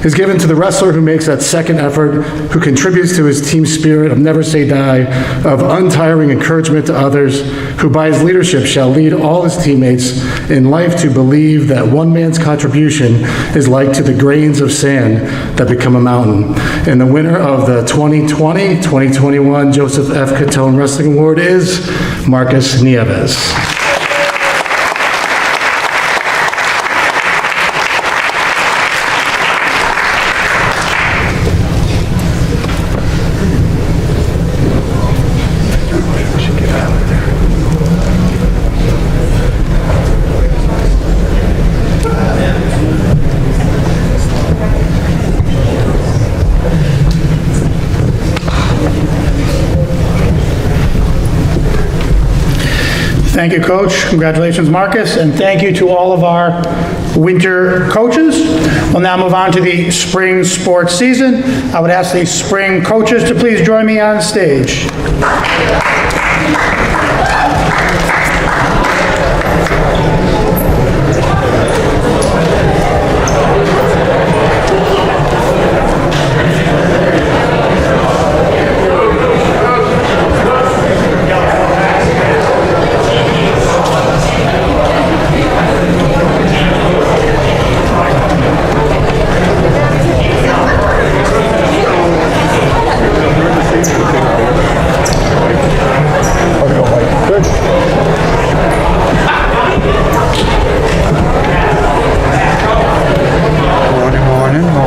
[SPEAKER 11] is given to the wrestler who makes that second effort, who contributes to his team spirit of never say die, of untiring encouragement to others, who by his leadership shall lead all his teammates in life to believe that one man's contribution is like to the grains of sand that become a mountain. And the winner of the 2020-2021 Joseph F. Catone Wrestling Award is Marcus Nieves.
[SPEAKER 1] Thank you, Coach. Congratulations, Marcus, and thank you to all of our winter coaches. We'll now move on to the spring sports season. I would ask the spring coaches to please join me on stage.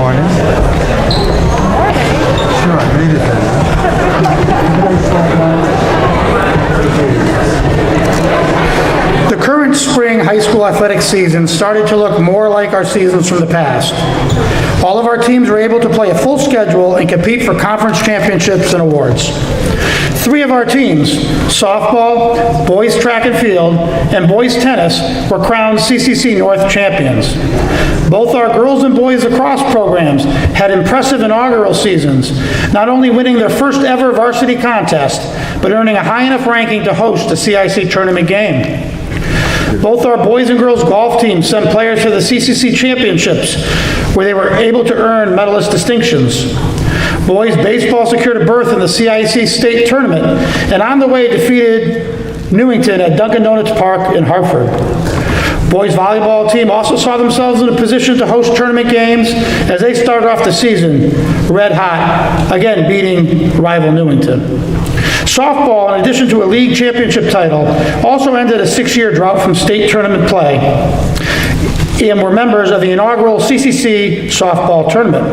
[SPEAKER 10] morning. Sure, I made
[SPEAKER 1] The current spring high school athletic season started to look more like our seasons from the past. All of our teams were able to play a full schedule and compete for conference championships and awards. 3 of our teams, softball, boys track and field, and boys tennis, were crowned CCC North champions. Both our girls and boys lacrosse programs had impressive inaugural seasons, not only winning their first ever varsity contest, but earning a high enough ranking to host a CIC tournament game. Both our boys and girls golf teams sent players to the CCC championships, where they were able to earn medalist distinctions. Boys baseball secured a berth in the CIC state tournament, and on the way defeated Newington at Dunkin' Donuts Park in Hartford. Boys volleyball team also saw themselves in a position to host tournament games as they started off the season red hot, again beating rival Newington. Softball, in addition to a league championship title, also ended a 6-year drought from state tournament play and were members of the inaugural CCC softball tournament.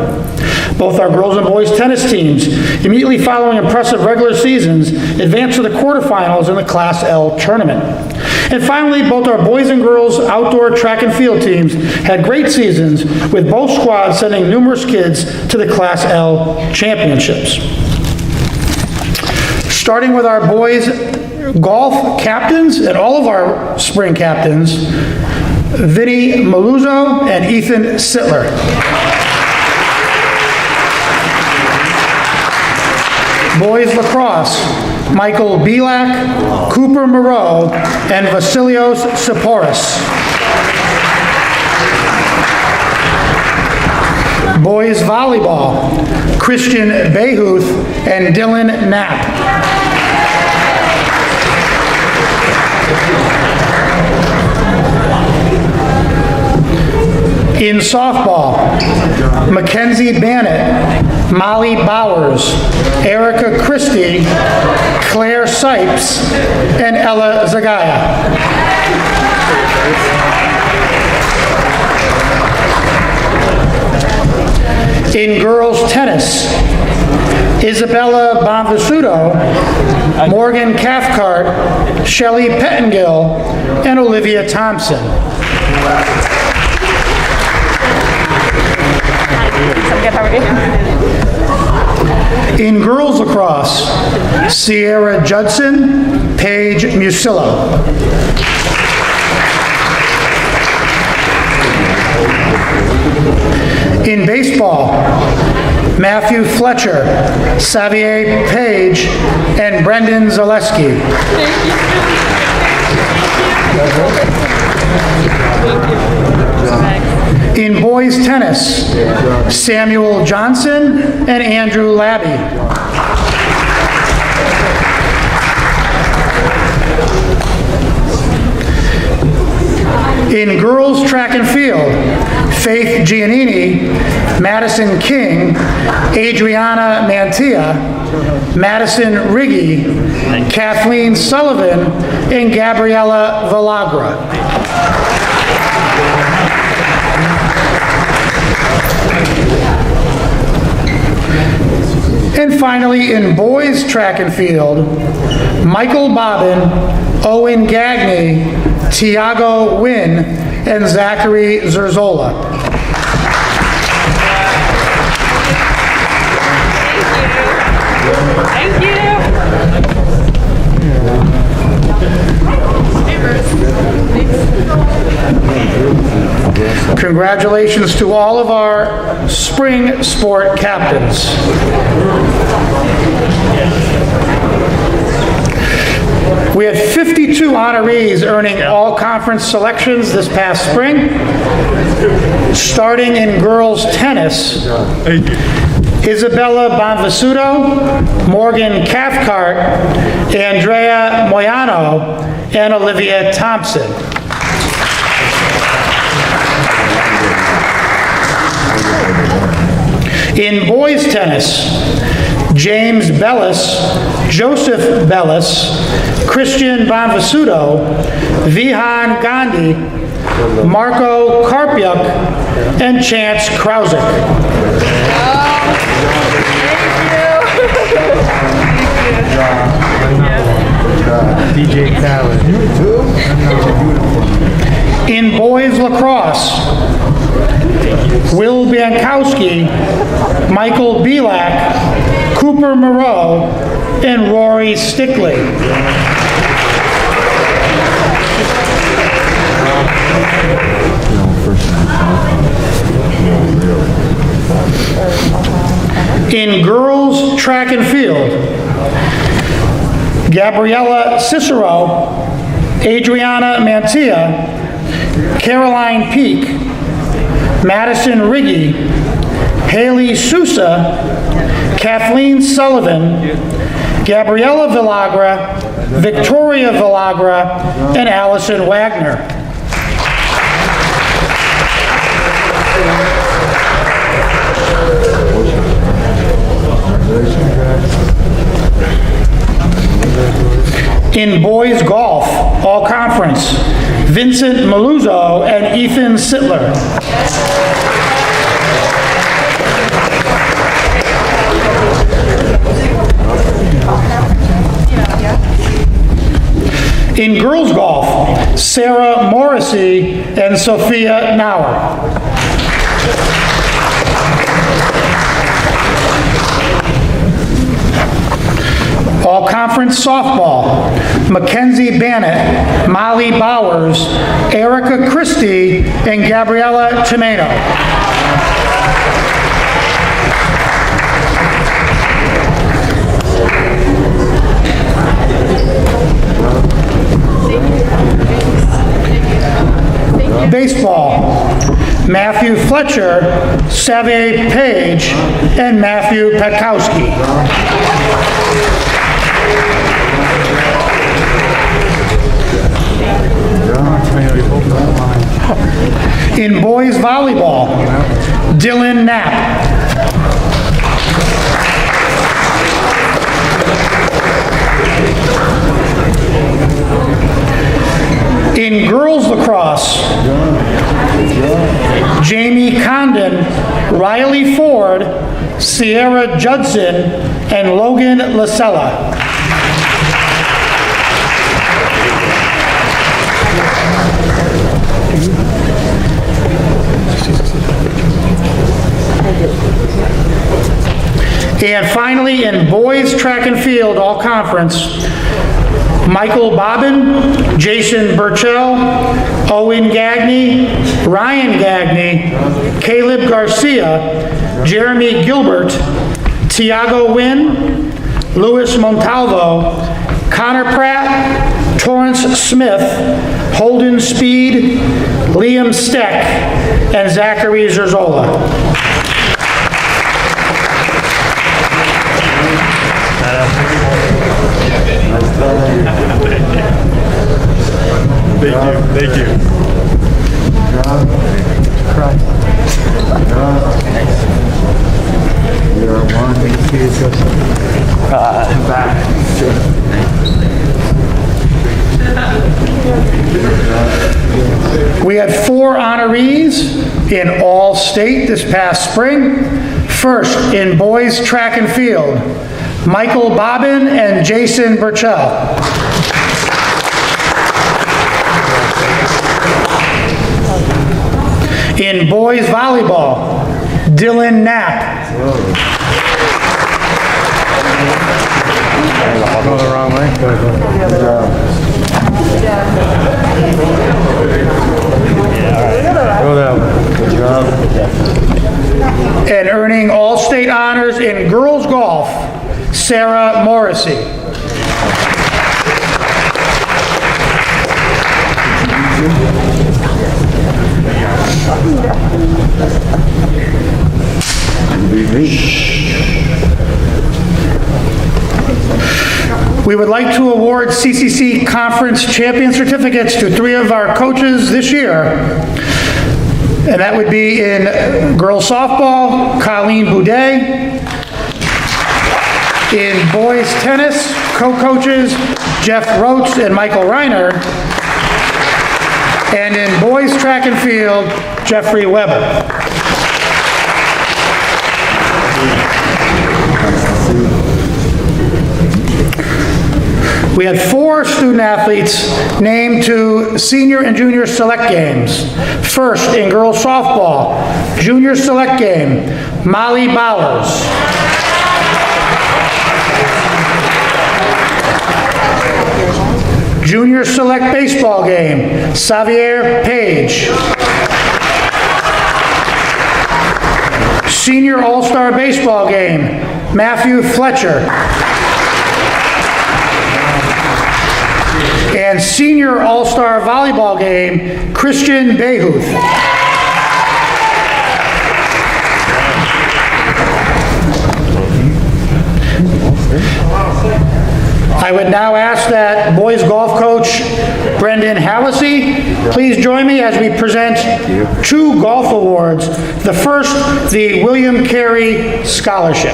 [SPEAKER 1] Both our girls and boys tennis teams, immediately following impressive regular seasons, advanced to the quarterfinals in the Class L tournament. And finally, both our boys and girls outdoor track and field teams had great seasons, with both squads sending numerous kids to the Class L championships. Starting with our boys golf captains and all of our spring captains, Vinny Maluzzo and Ethan Sittler. Boys lacrosse, Michael Belak, Cooper Moreau, and Vasilios Siporis. Boys volleyball, Christian Behuth and Dylan Knapp. In softball, Mackenzie Bannett, Molly Bowers, Erica Christie, Claire Sipes, and Ella Zagaya. In girls tennis, Isabella Bonvisuto, Morgan Cathcart, Shelley Pettingill, and Olivia Thompson. In girls lacrosse, Sierra Judson, Paige Musillo. In baseball, Matthew Fletcher, Xavier Page, and Brendan Zaleski. In boys tennis, Samuel Johnson and Andrew Labby. In girls track and field, Faith Giannini, Madison King, Adriana Mantia, Madison Riggi, Kathleen Sullivan, and Gabriella Villagra. And finally, in boys track and field, Michael Bobbin, Owen Gagney, Tiago Wynn, and Zachary Zerzola.
[SPEAKER 4] Thank you.
[SPEAKER 1] Congratulations to all of our spring sport captains. We had 52 honorees earning all conference selections this past spring. Starting in girls tennis, Isabella Bonvisuto, Morgan Cathcart, Andrea Moyano, and Olivia Thompson. In boys tennis, James Bellis, Joseph Bellis, Christian Bonvisuto, Vihan Gandhi, Marco Karpiuk, and Chance Krausick.
[SPEAKER 3] DJ Khaled.
[SPEAKER 1] In boys lacrosse, Will Bankowski, Michael Belak, Cooper Moreau, and Rory Stickley. In girls track and field, Gabriella Cicero, Adriana Mantia, Caroline Peak, Madison Riggy, Haley Sousa, Kathleen Sullivan, Gabriella Villagra, Victoria Villagra, and Allison Wagner. In boys golf, all conference, Vincent Maluzzo and Ethan Sittler. In girls golf, Sarah Morrissey and Sophia Nauer. All conference softball, Mackenzie Bannett, Molly Bowers, Erica Christie, and Gabriella Tomeno. Baseball, Matthew Fletcher, Save Page, and Matthew Petkowski. In boys volleyball, Dylan Knapp. In girls lacrosse, Jamie Condon, Riley Ford, Sierra Judson, and Logan Lasella. And finally, in boys track and field, all conference, Michael Bobbin, Jason Burchell, Owen Gagney, Ryan Gagney, Caleb Garcia, Jeremy Gilbert, Tiago Wynn, Louis Montalvo, Connor Pratt, Torrance Smith, Holden Speed, Liam Steck, and Zachary Zerzola.
[SPEAKER 3] Thank you.
[SPEAKER 1] We had 4 honorees in all state this past spring. First, in boys track and field, Michael Bobbin and Jason Burchell. In boys volleyball, Dylan Knapp.
[SPEAKER 3] Go the wrong way. Good job. Go that way. Good job.
[SPEAKER 1] And earning all-state honors in girls golf, Sarah Morrissey. We would like to award CCC Conference Champion Certificates to 3 of our coaches this year. And that would be in girls softball, Colleen Boudet. In boys tennis, co-coaches Jeff Roach and Michael Reiner. And in boys track and field, Jeffrey Weber. We had 4 student athletes named to senior and junior select games. First, in girls softball, junior select game, Molly Bowers. Junior select baseball game, Xavier Page. Senior all-star baseball game, Matthew Fletcher. And senior all-star volleyball game, Christian Behuth. I would now ask that boys golf coach Brendan Hallisey please join me as we present 2 golf awards. The first, the William Carey Scholarship.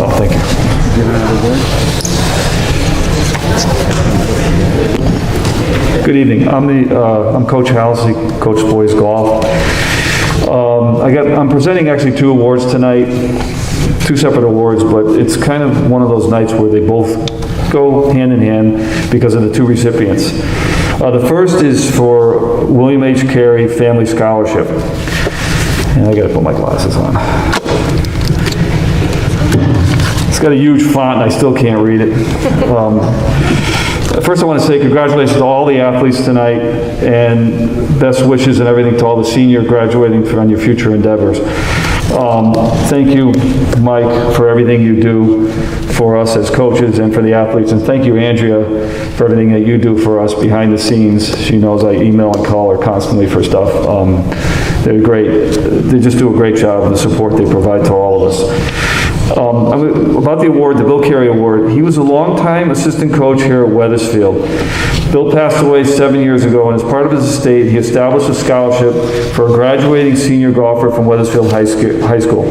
[SPEAKER 6] Oh, thank you. Good evening. I'm Coach Halsey, Coach Boys Golf. I'm presenting actually 2 awards tonight, 2 separate awards, but it's kind of one of those nights where they both go hand in hand because of the 2 recipients. The first is for William H. Carey Family Scholarship. And I gotta put my glasses on. It's got a huge font and I still can't read it. First I want to say congratulations to all the athletes tonight and best wishes and everything to all the senior graduating on your future endeavors. Thank you, Mike, for everything you do for us as coaches and for the athletes. And thank you, Andrea, for everything that you do for us behind the scenes. She knows I email and call her constantly for stuff. They're great. They just do a great job and the support they provide to all of us. About the award, the Bill Carey Award, he was a longtime assistant coach here at Wethersfield. Bill passed away 7 years ago, and as part of his estate, he established a scholarship for a graduating senior golfer from Wethersfield High School.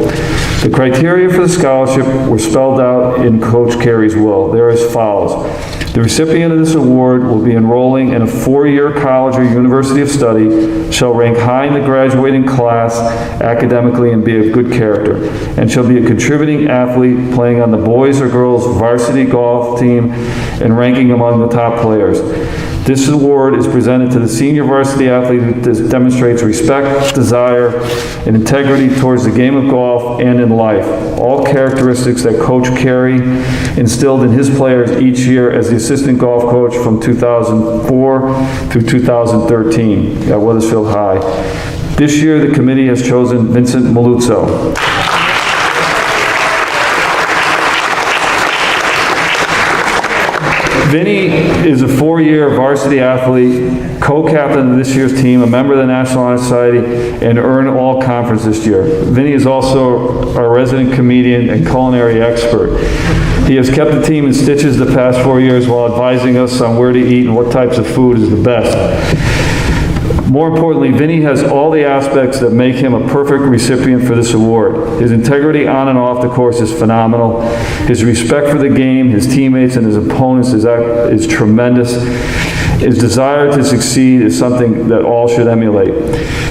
[SPEAKER 6] The criteria for the scholarship were spelled out in Coach Carey's will. They're as follows. The recipient of this award will be enrolling in a 4-year college or university of study, shall rank high in the graduating class academically and be of good character, and shall be a contributing athlete playing on the boys or girls varsity golf team and ranking among the top players. This award is presented to the senior varsity athlete who demonstrates respect, desire, and integrity towards the game of golf and in life. All characteristics that Coach Carey instilled in his players each year as the assistant golf coach from 2004 through 2013 at Wethersfield High. This year, the committee has chosen Vincent Maluzzo. Vinny is a 4-year varsity athlete, co-captain of this year's team, a member of the National Honor Society, and earned all conference this year. Vinny is also our resident comedian and culinary expert. He has kept the team in stitches the past 4 years while advising us on where to eat and what types of food is the best. More importantly, Vinny has all the aspects that make him a perfect recipient for this award. His integrity on and off the course is phenomenal. His respect for the game, his teammates, and his opponents is tremendous. His desire to succeed is something that all should emulate.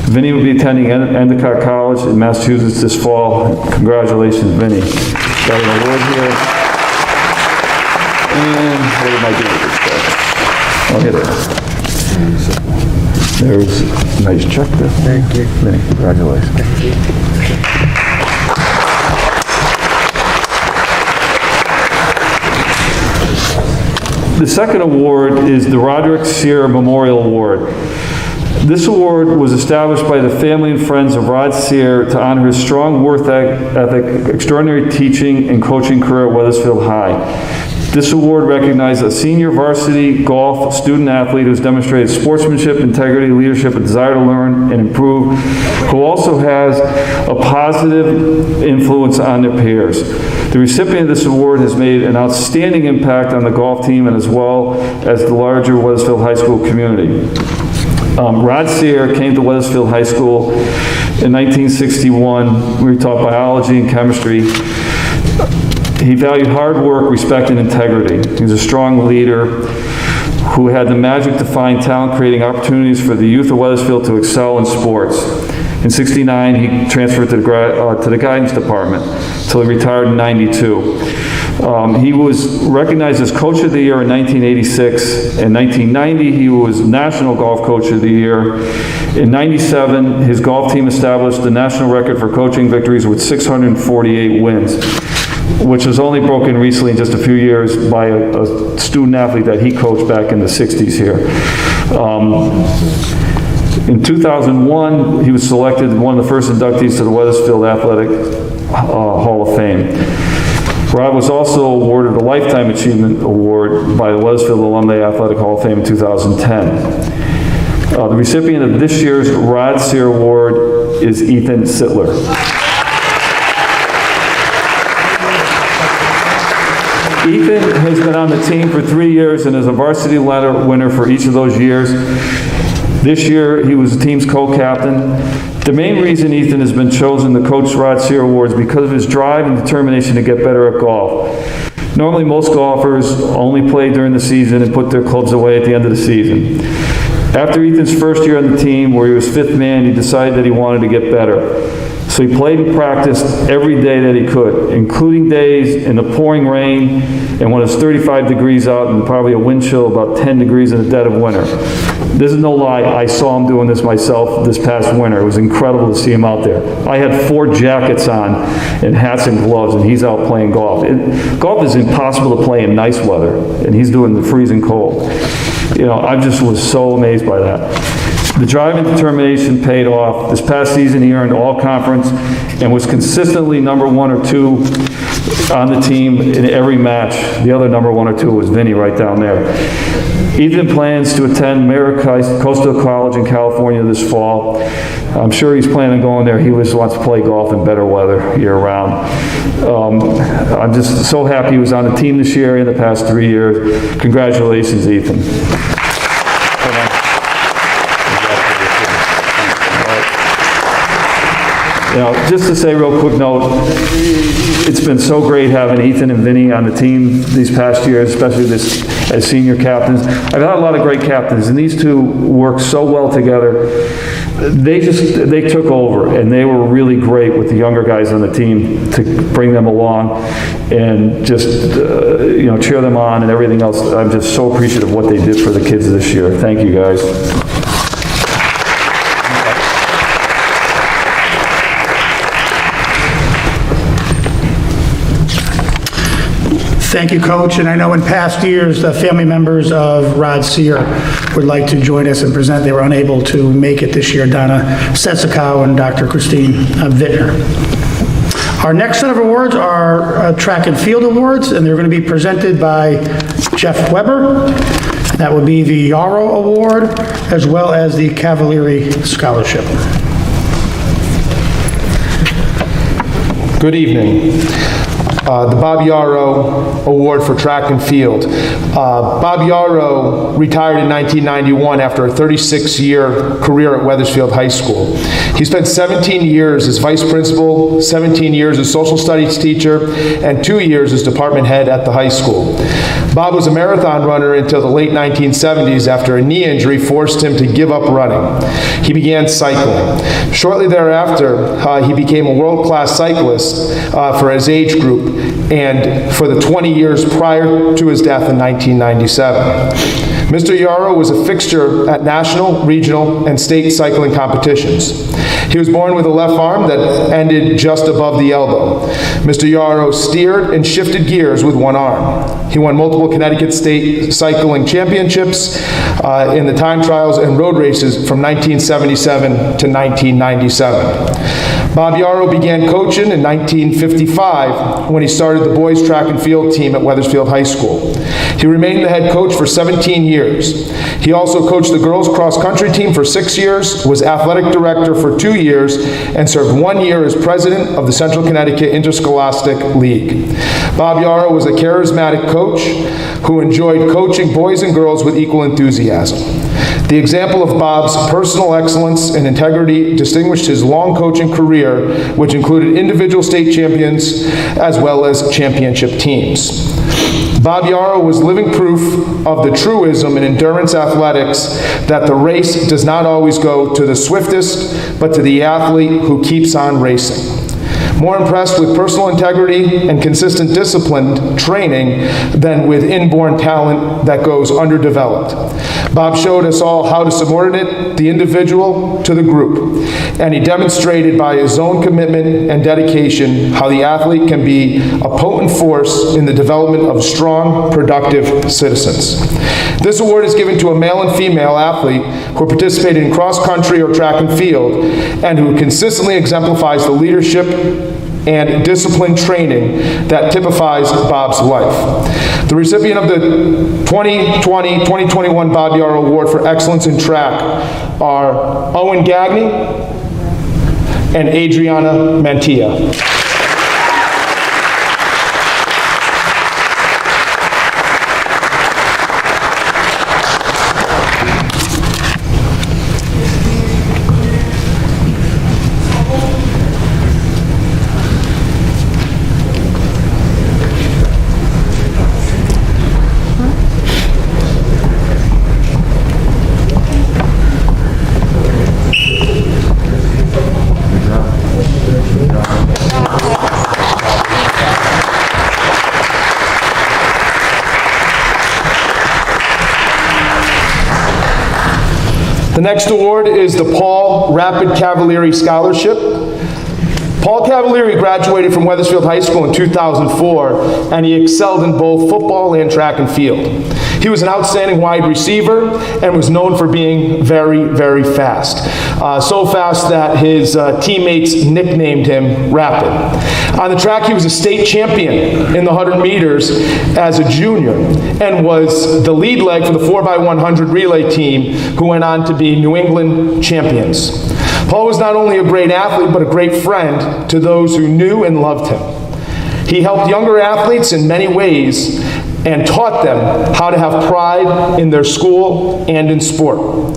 [SPEAKER 6] Vinny will be attending Endicott College in Massachusetts this fall. Congratulations, Vinny. Got an award here. And what am I doing with this stuff? I'll get it. There's a nice check there. Thank you. Vinny, congratulations. Thank you. The second award is the Roderick Sear Memorial Award. This award was established by the family and friends of Rod Sear to honor his strong work ethic, extraordinary teaching, and coaching career at Wethersfield High. This award recognizes a senior varsity golf student athlete who's demonstrated sportsmanship, integrity, leadership, a desire to learn and improve, who also has a positive influence on their peers. The recipient of this award has made an outstanding impact on the golf team and as well as the larger Wethersfield High School community.
[SPEAKER 12] Rod Sear came to Wethersfield High School in 1961. We were taught biology and chemistry. He valued hard work, respect, and integrity. He was a strong leader who had the magic to find talent, creating opportunities for the youth of Wethersfield to excel in sports. In '69, he transferred to the guidance department until he retired in '92. He was recognized as Coach of the Year in 1986. In 1990, he was National Golf Coach of the Year. In '97, his golf team established the national record for coaching victories with 648 wins, which was only broken recently in just a few years by a student athlete that he coached back in the 60s here. In 2001, he was selected one of the first inductees to the Wethersfield Athletic Hall of Fame. Rod was also awarded a Lifetime Achievement Award by the Wethersfield Alumni Athletic Hall of Fame in 2010. The recipient of this year's Rod Sear Award is Ethan Sittler. Ethan has been on the team for 3 years and is a varsity winner for each of those years. This year, he was the team's co-captain. The main reason Ethan has been chosen to coach Rod Sear Award is because of his drive and determination to get better at golf. Normally, most golfers only play during the season and put their clubs away at the end of the season. After Ethan's first year on the team, where he was fifth man, he decided that he wanted to get better. So he played and practiced every day that he could, including days in the pouring rain and when it's 35 degrees out and probably a wind chill about 10 degrees in the dead of winter. This is no lie, I saw him doing this myself this past winter. It was incredible to see him out there. I had 4 jackets on and hats and gloves, and he's out playing golf. Golf is impossible to play in nice weather, and he's doing the freezing cold. You know, I just was so amazed by that. The drive and determination paid off. This past season, he earned all conference and was consistently number 1 or 2 on the team in every match. The other number 1 or 2 was Vinny right down there. Ethan plans to attend Merritt Coastal College in California this fall. I'm sure he's planning on going there. He just wants to play golf in better weather year-round. I'm just so happy he was on the team this year and the past 3 years. Congratulations, Ethan. You know, just to say real quick note, it's been so great having Ethan and Vinny on the team these past years, especially this as senior captains. I've had a lot of great captains, and these two work so well together. They took over, and they were really great with the younger guys on the team to bring them along and just cheer them on and everything else. I'm just so appreciative of what they did for the kids this year. Thank you, guys.
[SPEAKER 1] Thank you, Coach. And I know in past years, the family members of Rod Sear would like to join us and present. They were unable to make it this year, Donna Setsukow and Dr. Christine Vittner. Our next set of awards are track and field awards, and they're going to be presented by Jeff Weber. That would be the Yarrow Award, as well as the Cavalieri Scholarship.
[SPEAKER 13] Good evening. The Bob Yarrow Award for Track and Field. Bob Yarrow retired in 1991 after a 36-year career at Wethersfield High School. He spent 17 years as vice principal, 17 years as social studies teacher, and 2 years as department head at the high school. Bob was a marathon runner until the late 1970s after a knee injury forced him to give up running. He began cycling. Shortly thereafter, he became a world-class cyclist for his age group and for the 20 years prior to his death in 1997. Mr. Yarrow was a fixture at national, regional, and state cycling competitions. He was born with a left arm that ended just above the elbow. Mr. Yarrow steered and shifted gears with one arm. He won multiple Connecticut State cycling championships in the time trials and road races from 1977 to 1997. Bob Yarrow began coaching in 1955 when he started the boys track and field team at Wethersfield High School. He remained the head coach for 17 years. He also coached the girls cross country team for 6 years, was athletic director for 2 years, and served 1 year as president of the Central Connecticut Interscholastic League. Bob Yarrow was a charismatic coach who enjoyed coaching boys and girls with equal enthusiasm. The example of Bob's personal excellence and integrity distinguished his long coaching career, which included individual state champions as well as championship teams. Bob Yarrow was living proof of the truism in endurance athletics that the race does not always go to the swiftest, but to the athlete who keeps on racing. More impressed with personal integrity and consistent disciplined training than with inborn talent that goes underdeveloped. Bob showed us all how to subordinate the individual to the group, and he demonstrated by his own commitment and dedication how the athlete can be a potent force in the development of strong, productive citizens. This award is given to a male and female athlete who participated in cross-country or track and field and who consistently exemplifies the leadership and discipline training that typifies Bob's life. The recipient of the 2020-2021 Bob Yarrow Award for Excellence in Track are Owen Gagney and Adriana Mantilla. The next award is the Paul Rapid Cavalieri Scholarship. Paul Cavalieri graduated from Wethersfield High School in 2004, and he excelled in both football and track and field. He was an outstanding wide receiver and was known for being very, very fast. So fast that his teammates nicknamed him Rapid. On the track, he was a state champion in the 100 meters as a junior and was the lead leg for the 4x100 relay team, who went on to be New England champions. Paul was not only a great athlete, but a great friend to those who knew and loved him. He helped younger athletes in many ways and taught them how to have pride in their school and in sport.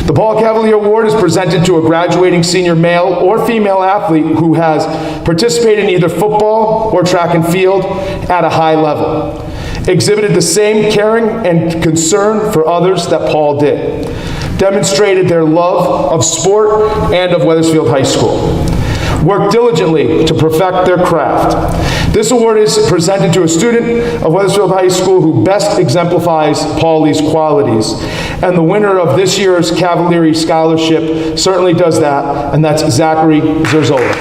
[SPEAKER 13] The Paul Cavalieri Award is presented to a graduating senior male or female athlete who has participated in either football or track and field at a high level, exhibited the same caring and concern for others that Paul did, demonstrated their love of sport and of Wethersfield High School, worked diligently to perfect their craft. This award is presented to a student of Wethersfield High School who best exemplifies Paulie's qualities. And the winner of this year's Cavalieri Scholarship certainly does that, and that's Zachary Zerzola.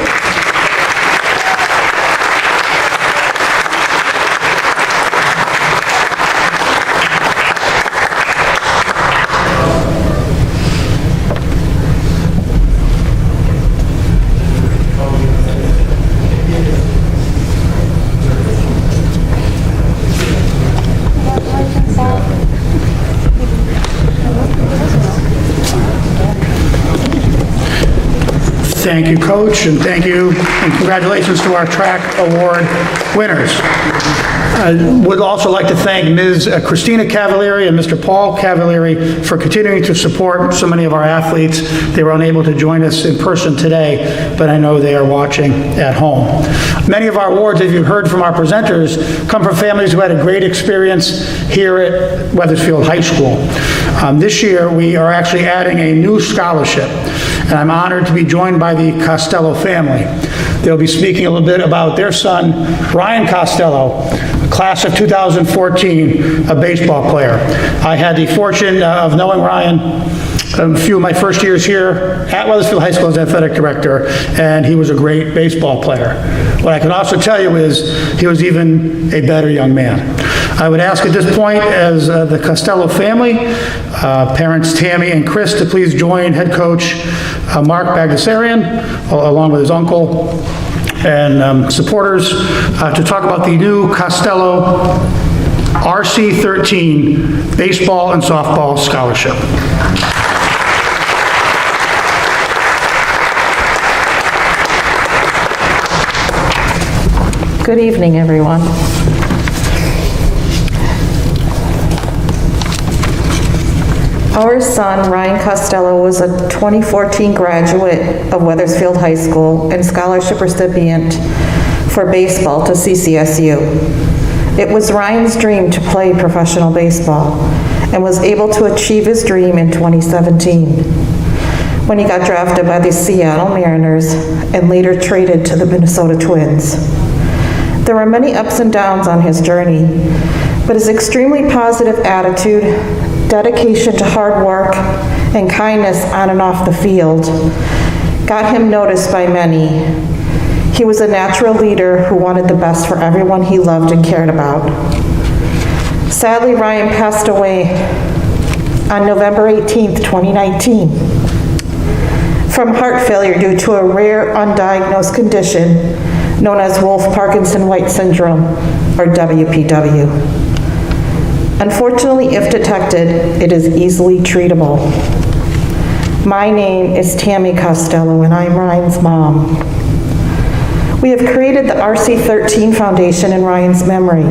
[SPEAKER 1] Thank you, Coach, and thank you, and congratulations to our track award winners. I would also like to thank Ms. Christina Cavalieri and Mr. Paul Cavalieri for continuing to support so many of our athletes. They were unable to join us in person today, but I know they are watching at home. Many of our awards, as you've heard from our presenters, come from families who had a great experience here at Wethersfield High School. This year, we are actually adding a new scholarship, and I'm honored to be joined by the Costello family. They'll be speaking a little bit about their son, Ryan Costello, class of 2014, a baseball player. I had the fortune of knowing Ryan a few of my first years here at Wethersfield High School as athletic director, and he was a great baseball player. What I can also tell you is he was even a better young man. I would ask at this point, as the Costello family, parents Tammy and Chris, to please join head coach Mark Bagdasarian, along with his uncle and supporters, to talk about the new Costello RC13 Baseball and Softball Scholarship.
[SPEAKER 4] Good evening, everyone. Our son, Ryan Costello, was a 2014 graduate of Wethersfield High School and scholarship recipient for baseball to CCSU. It was Ryan's dream to play professional baseball and was able to achieve his dream in 2017 when he got drafted by the Seattle Mariners and later traded to the Minnesota Twins. There were many ups and downs on his journey, but his extremely positive attitude, dedication to hard work, and kindness on and off the field got him noticed by many. He was a natural leader who wanted the best for everyone he loved and cared about. Sadly, Ryan passed away on November 18th, 2019, from heart failure due to a rare undiagnosed condition known as Wolff-Parkinson-White syndrome, or WPW. Unfortunately, if detected, it is easily treatable. My name is Tammy Costello, and I'm Ryan's mom. We have created the RC13 Foundation in Ryan's memory.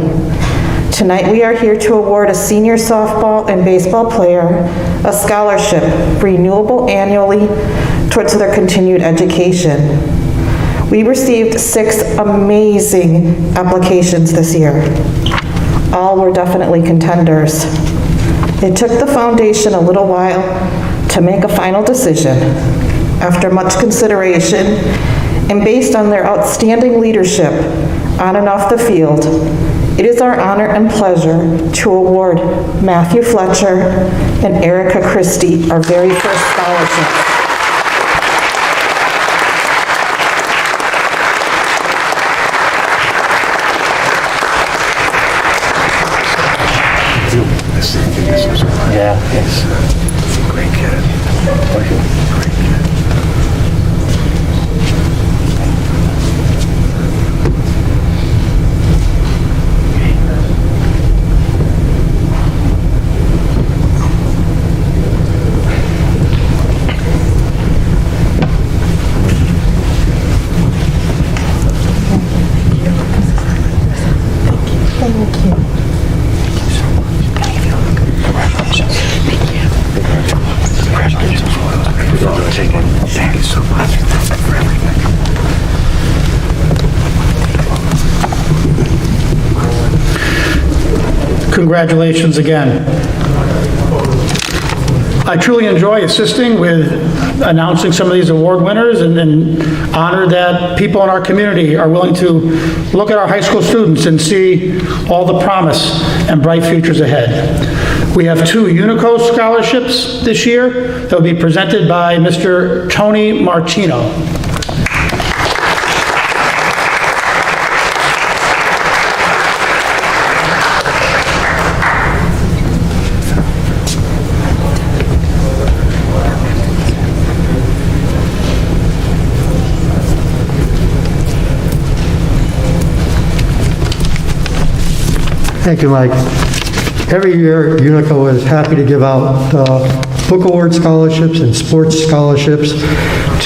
[SPEAKER 4] Tonight, we are here to award a senior softball and baseball player a scholarship, renewable annually, towards their continued education. We received 6 amazing applications this year. All were definitely contenders. It took the foundation a little while to make a final decision. After much consideration, and based on their outstanding leadership on and off the field, it is our honor and pleasure to award Matthew Fletcher and Erica Christie our very first scholarship.
[SPEAKER 7] Yeah, yes.
[SPEAKER 9] Great kid. Great kid.
[SPEAKER 1] Congratulations again. I truly enjoy assisting with announcing some of these award winners and honor that people in our community are willing to look at our high school students and see all the promise and bright futures ahead. We have 2 Unico scholarships this year that will be presented by Mr. Tony Martino.
[SPEAKER 10] Thank you, Mike. Every year, Unico is happy to give out book award scholarships and sports scholarships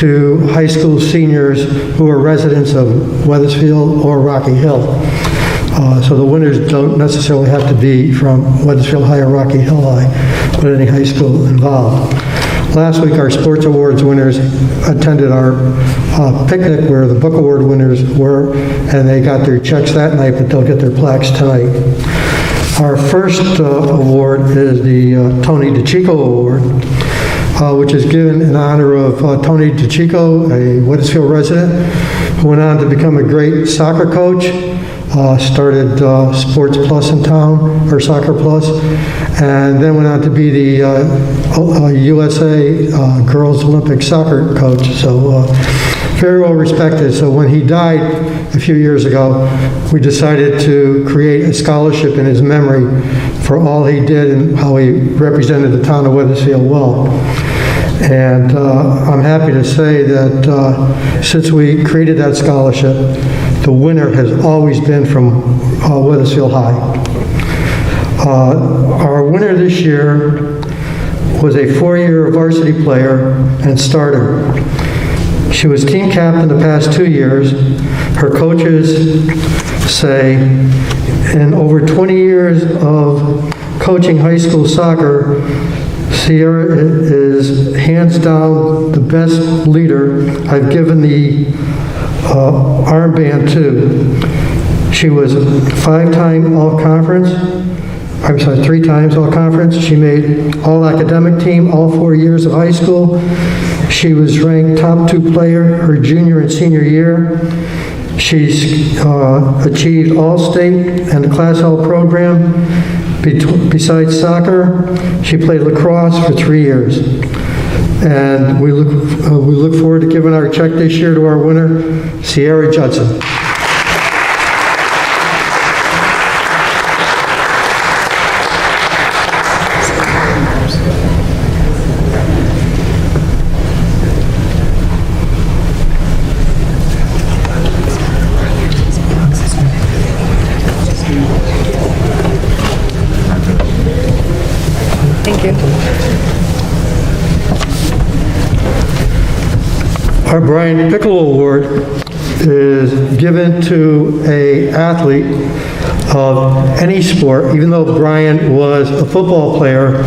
[SPEAKER 10] to high school seniors who are residents of Wethersfield or Rocky Hill. So the winners don't necessarily have to be from Wethersfield High or Rocky Hill High, but any high school involved. Last week, our sports awards winners attended our picnic where the book award winners were, and they got their checks that night, but they'll get their plaques tonight. Our first award is the Tony DeChico Award, which is given in honor of Tony DeChico, a Wethersfield resident, who went on to become a great soccer coach, started Sports Plus in town, or Soccer Plus, and then went on to be the USA Girls Olympic Soccer coach, so very well respected. So when he died a few years ago, we decided to create a scholarship in his memory for all he did and how he represented the town of Wethersfield well. And I'm happy to say that since we created that scholarship, the winner has always been from Wethersfield High. Our winner this year was a 4-year varsity player and starter. She was team captain the past 2 years. Her coaches say, in over 20 years of coaching high school soccer, Sierra is hands down the best leader I've given the armband to. She was 5-time all-conference. I'm sorry, 3 times all-conference. She made all-academic team all 4 years of high school. She was ranked top 2 player her junior and senior year. She's achieved All-State and the Class L program. Besides soccer, she played lacrosse for 3 years. And we look forward to giving our check this year to our winner, Sierra Judson. Our Brian Piccolo Award is given to an athlete of any sport. Even though Brian was a football player,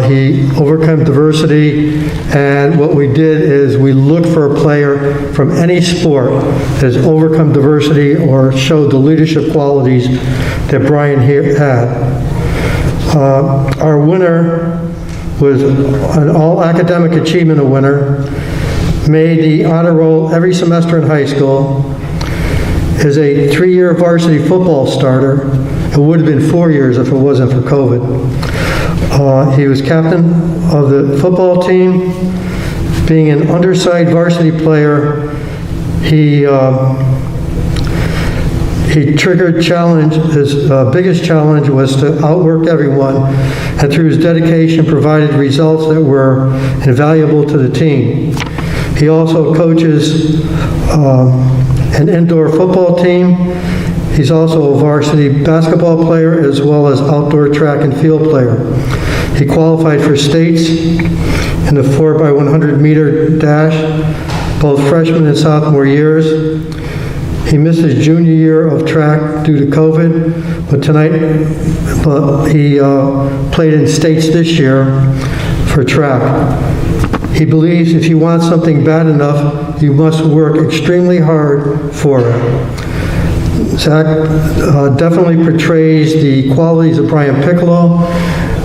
[SPEAKER 10] he overcame diversity, and what we did is we looked for a player from any sport that has overcome diversity or showed the leadership qualities that Brian here had. Our winner was an all-academic achievement winner, made the honor roll every semester in high school, is a 3-year varsity football starter. It would have been 4 years if it wasn't for COVID. He was captain of the football team. Being an undersized varsity player, he triggered challenge. His biggest challenge was to outwork everyone, and through his dedication provided results that were invaluable to the team. He also coaches an indoor football team. He's also a varsity basketball player as well as outdoor track and field player. He qualified for states in the 4x100 meter dash, both freshman and sophomore years. He missed his junior year of track due to COVID, but he played in states this year for track. He believes if you want something bad enough, you must work extremely hard for it. Zach definitely portrays the qualities of Brian Piccolo.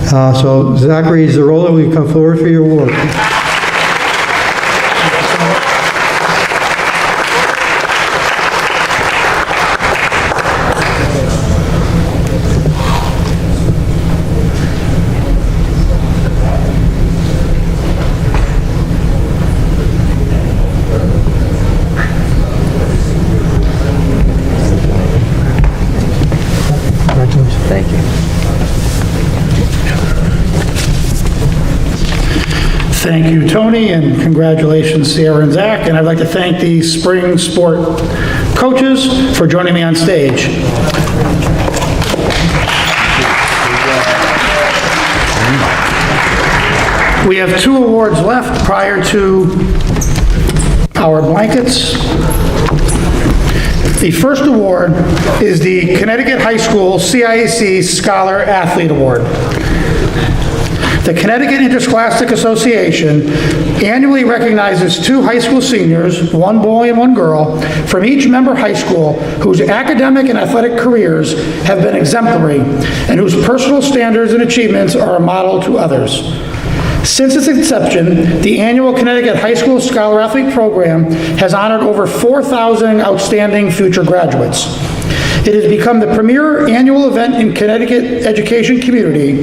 [SPEAKER 10] So Zachary Zarola, will you come forward for your award?
[SPEAKER 3] Thank you.
[SPEAKER 1] Thank you, Tony, and congratulations, Sierra and Zach. And I'd like to thank the spring sport coaches for joining me on stage. We have 2 awards left prior to our blankets. The first award is the Connecticut High School CIAC Scholar Athlete Award. The Connecticut Interscholastic Association annually recognizes 2 high school seniors, 1 boy and 1 girl, from each member high school whose academic and athletic careers have been exemplary and whose personal standards and achievements are a model to others. Since its inception, the annual Connecticut High School Scholar Athlete Program has honored over 4,000 outstanding future graduates. It has become the premier annual event in Connecticut education community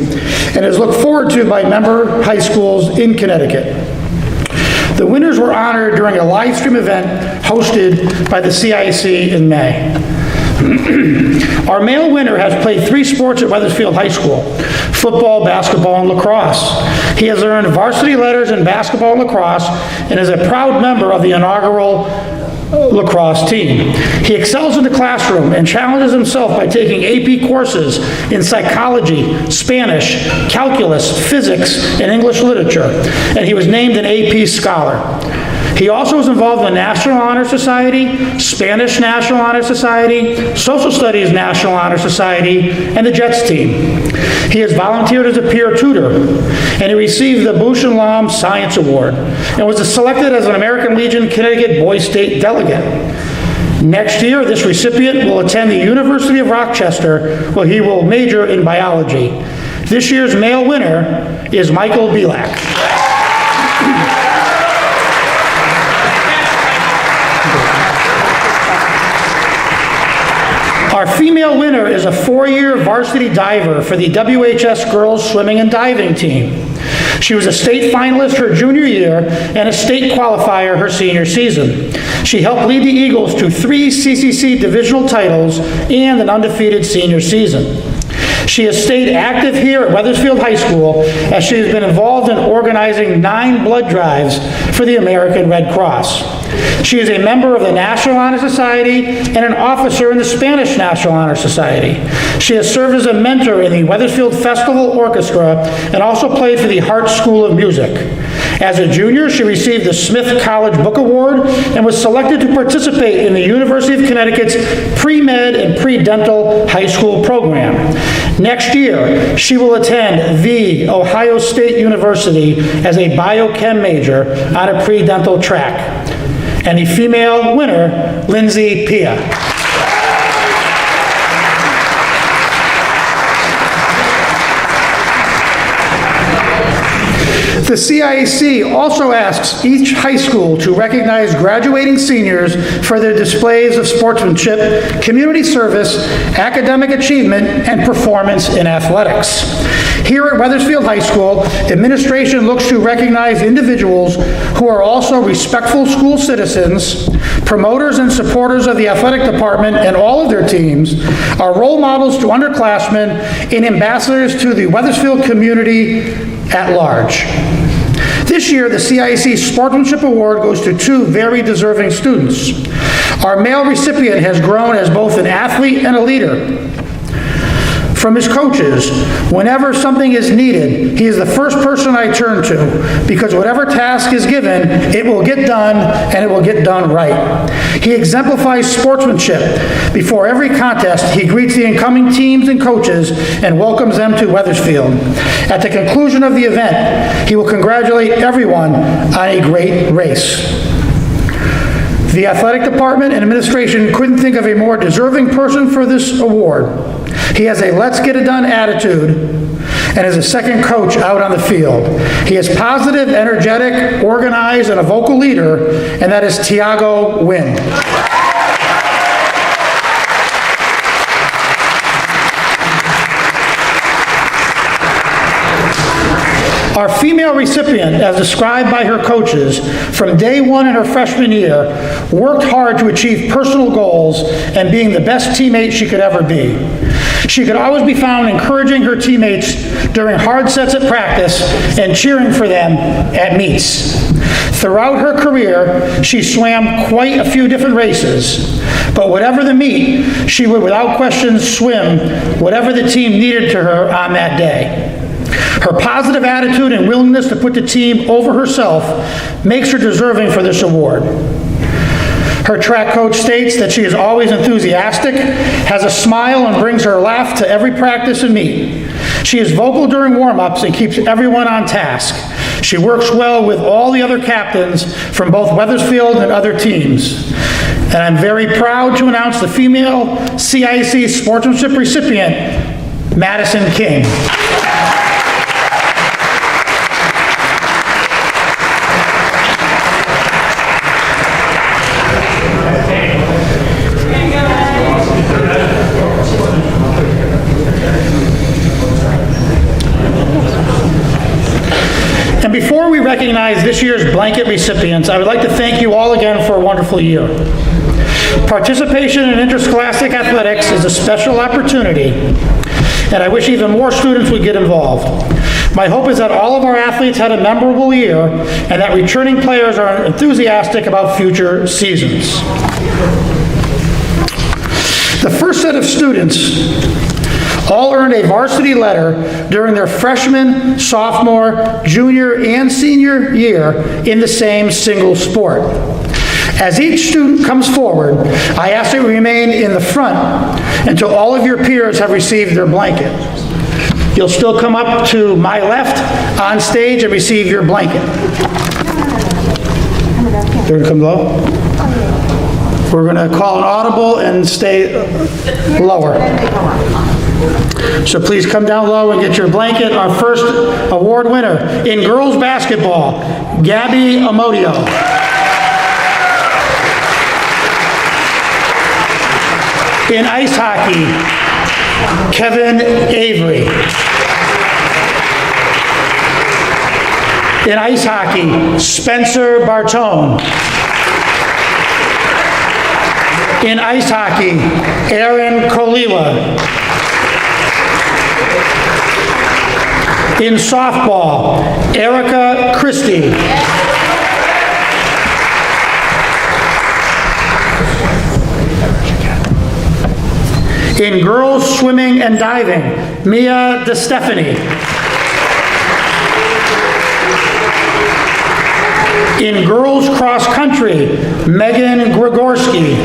[SPEAKER 1] and is looked forward to by member high schools in Connecticut. The winners were honored during a live stream event hosted by the CIAC in May. Our male winner has played 3 sports at Wethersfield High School: football, basketball, and lacrosse. He has earned varsity letters in basketball and lacrosse and is a proud member of the inaugural lacrosse team. He excels in the classroom and challenges himself by taking AP courses in psychology, Spanish, calculus, physics, and English literature, and he was named an AP scholar. He also was involved in the National Honor Society, Spanish National Honor Society, Social Studies National Honor Society, and the Jets team. He has volunteered as a peer tutor, and he received the Bouch and Lomb Science Award, and was selected as an American Legion Connecticut Boys State delegate. Next year, this recipient will attend the University of Rochester, where he will major in biology. This year's male winner is Michael Belak. Our female winner is a 4-year varsity diver for the WHS girls swimming and diving team. She was a state finalist her junior year and a state qualifier her senior season. She helped lead the Eagles to 3 CCC divisional titles and an undefeated senior season. She has stayed active here at Wethersfield High School, as she has been involved in organizing 9 blood drives for the American Red Cross. She is a member of the National Honor Society and an officer in the Spanish National Honor Society. She has served as a mentor in the Wethersfield Festival Orchestra and also played for the Hart School of Music. As a junior, she received the Smith College Book Award and was selected to participate in the University of Connecticut's pre-med and pre-dental high school program. Next year, she will attend the Ohio State University as a biochem major on a pre-dental track. And the female winner, Lindsay Pia. The CIAC also asks each high school to recognize graduating seniors for their displays of sportsmanship, community service, academic achievement, and performance in athletics. Here at Wethersfield High School, administration looks to recognize individuals who are also respectful school citizens, promoters and supporters of the athletic department and all of their teams, are role models to underclassmen, and ambassadors to the Wethersfield community at large. This year, the CIAC Sportsmanship Award goes to 2 very deserving students. Our male recipient has grown as both an athlete and a leader. From his coaches, whenever something is needed, he is the first person I turn to, because whatever task is given, it will get done, and it will get done right. He exemplifies sportsmanship. Before every contest, he greets the incoming teams and coaches and welcomes them to Wethersfield. At the conclusion of the event, he will congratulate everyone on a great race. The athletic department and administration couldn't think of a more deserving person for this award. He has a let's get it done attitude and is a second coach out on the field. He is positive, energetic, organized, and a vocal leader, and that is Tiago Wynn. Our female recipient, as described by her coaches, from day one in her freshman year, worked hard to achieve personal goals and being the best teammate she could ever be. She could always be found encouraging her teammates during hard sets at practice and cheering for them at meets. Throughout her career, she swam quite a few different races, but whatever the meet, she would without question swim whatever the team needed to her on that day. Her positive attitude and willingness to put the team over herself makes her deserving for this award. Her track coach states that she is always enthusiastic, has a smile, and brings her laugh to every practice and meet. She is vocal during warm-ups and keeps everyone on task. She works well with all the other captains from both Wethersfield and other teams. And I'm very proud to announce the female CIAC Sportsmanship recipient, Madison King. And before we recognize this year's blanket recipients, I would like to thank you all again for a wonderful year. Participation in interscholastic athletics is a special opportunity, and I wish even more students would get involved. My hope is that all of our athletes had a memorable year and that returning players are enthusiastic about future seasons. The first set of students all earned a varsity letter during their freshman, sophomore, junior, and senior year in the same single sport. As each student comes forward, I ask that you remain in the front until all of your peers have received their blanket. You'll still come up to my left on stage and receive your blanket. They're going to come low? We're going to call an audible and stay lower. So please come down low and get your blanket. Our first award winner in girls basketball, Gabby Amodio. In ice hockey, Kevin Avery. In ice hockey, Spencer Bartone. In ice hockey, Aaron Kolila. In softball, Erica Christie. In girls swimming and diving, Mia DeStefani. In girls cross country, Megan Grigorski.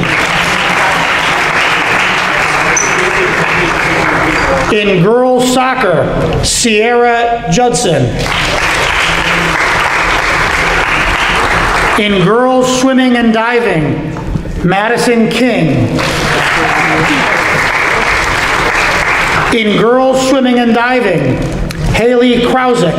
[SPEAKER 1] In girls soccer, Sierra Judson. In girls swimming and diving, Madison King. In girls swimming and diving, Haley Krausick.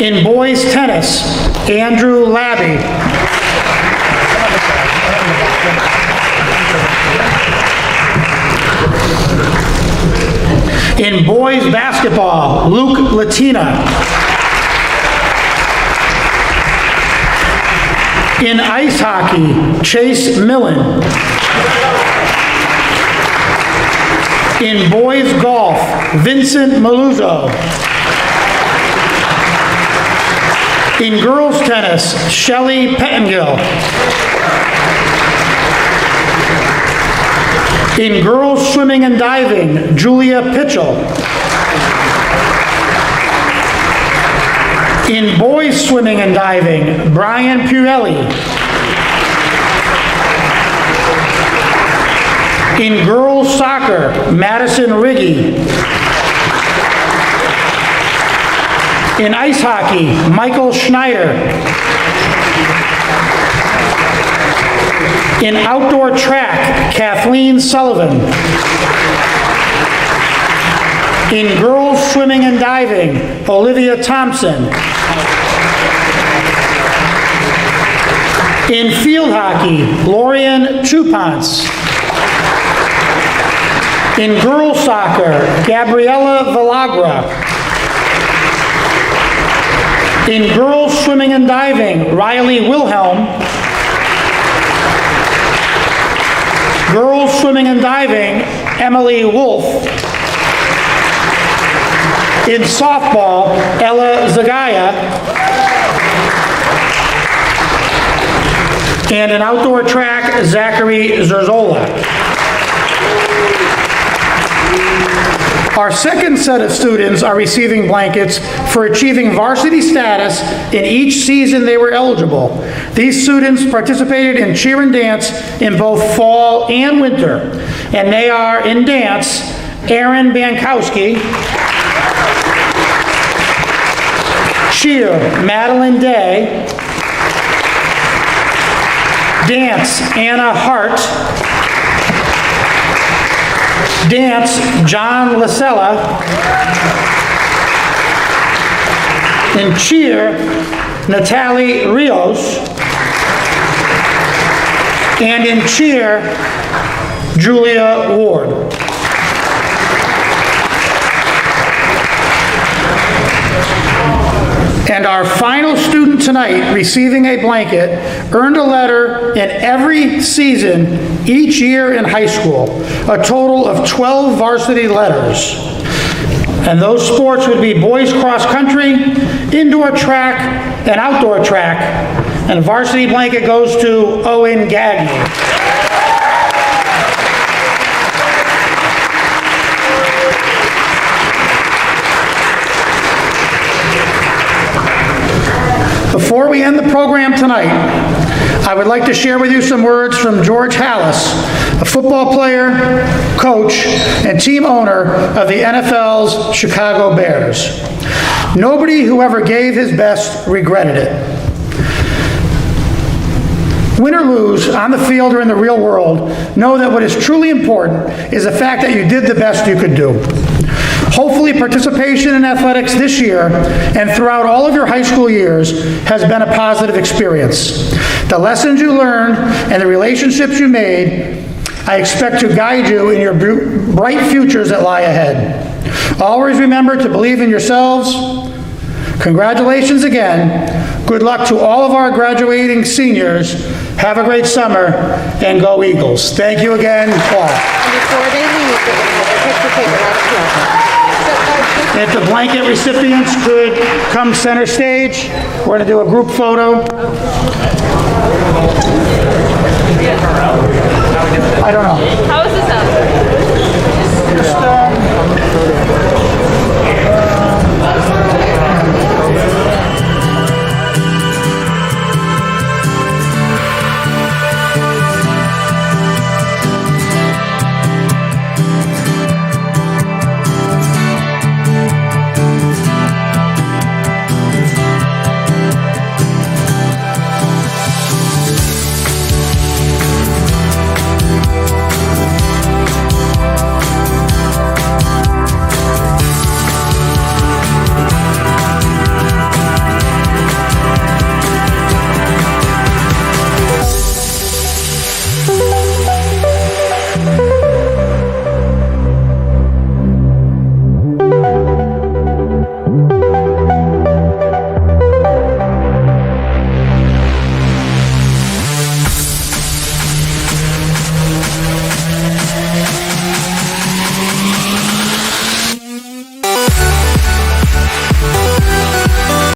[SPEAKER 1] In boys tennis, Andrew Labby. In boys basketball, Luke Latina. In ice hockey, Chase Millen. In boys golf, Vincent Maluzzo. In girls tennis, Shelley Pettengill. In girls swimming and diving, Julia Pitchell. In boys swimming and diving, Brian Pirelli. In girls soccer, Madison Riggy. In ice hockey, Michael Schneider. In outdoor track, Kathleen Sullivan. In girls swimming and diving, Olivia Thompson. In field hockey, Lorian Chupance. In girls soccer, Gabriela Villagra. In girls swimming and diving, Riley Wilhelm. Girls swimming and diving, Emily Wolf. In softball, Ella Zagaya. And in outdoor track, Zachary Zerzola. Our second set of students are receiving blankets for achieving varsity status in each season they were eligible. These students participated in cheer and dance in both fall and winter, and they are in dance, Aaron Bankowski, cheer, Madeline Day, dance, Anna Hart, dance, John Lasella, in cheer, Natalie Rios, and in cheer, Julia Ward. And our final student tonight receiving a blanket earned a letter in every season each year in high school, a total of 12 varsity letters. And those sports would be boys cross country, indoor track, and outdoor track. And varsity blanket goes to Owen Gagnon. Before we end the program tonight, I would like to share with you some words from George Hallis, a football player, coach, and team owner of the NFL's Chicago Bears. Nobody who ever gave his best regretted it. Win or lose, on the field or in the real world, know that what is truly important is the fact that you did the best you could do. Hopefully, participation in athletics this year and throughout all of your high school years has been a positive experience. The lessons you learned and the relationships you made, I expect to guide you in your bright futures that lie ahead. Always remember to believe in yourselves. Congratulations again. Good luck to all of our graduating seniors. Have a great summer, and go Eagles. Thank you again, all.
[SPEAKER 4] Before they leave, they're going to have a picture taken out of the
[SPEAKER 1] If the blanket recipients could come center stage, we're going to do a group photo. I don't know.
[SPEAKER 2] How is this up?
[SPEAKER 1] Just,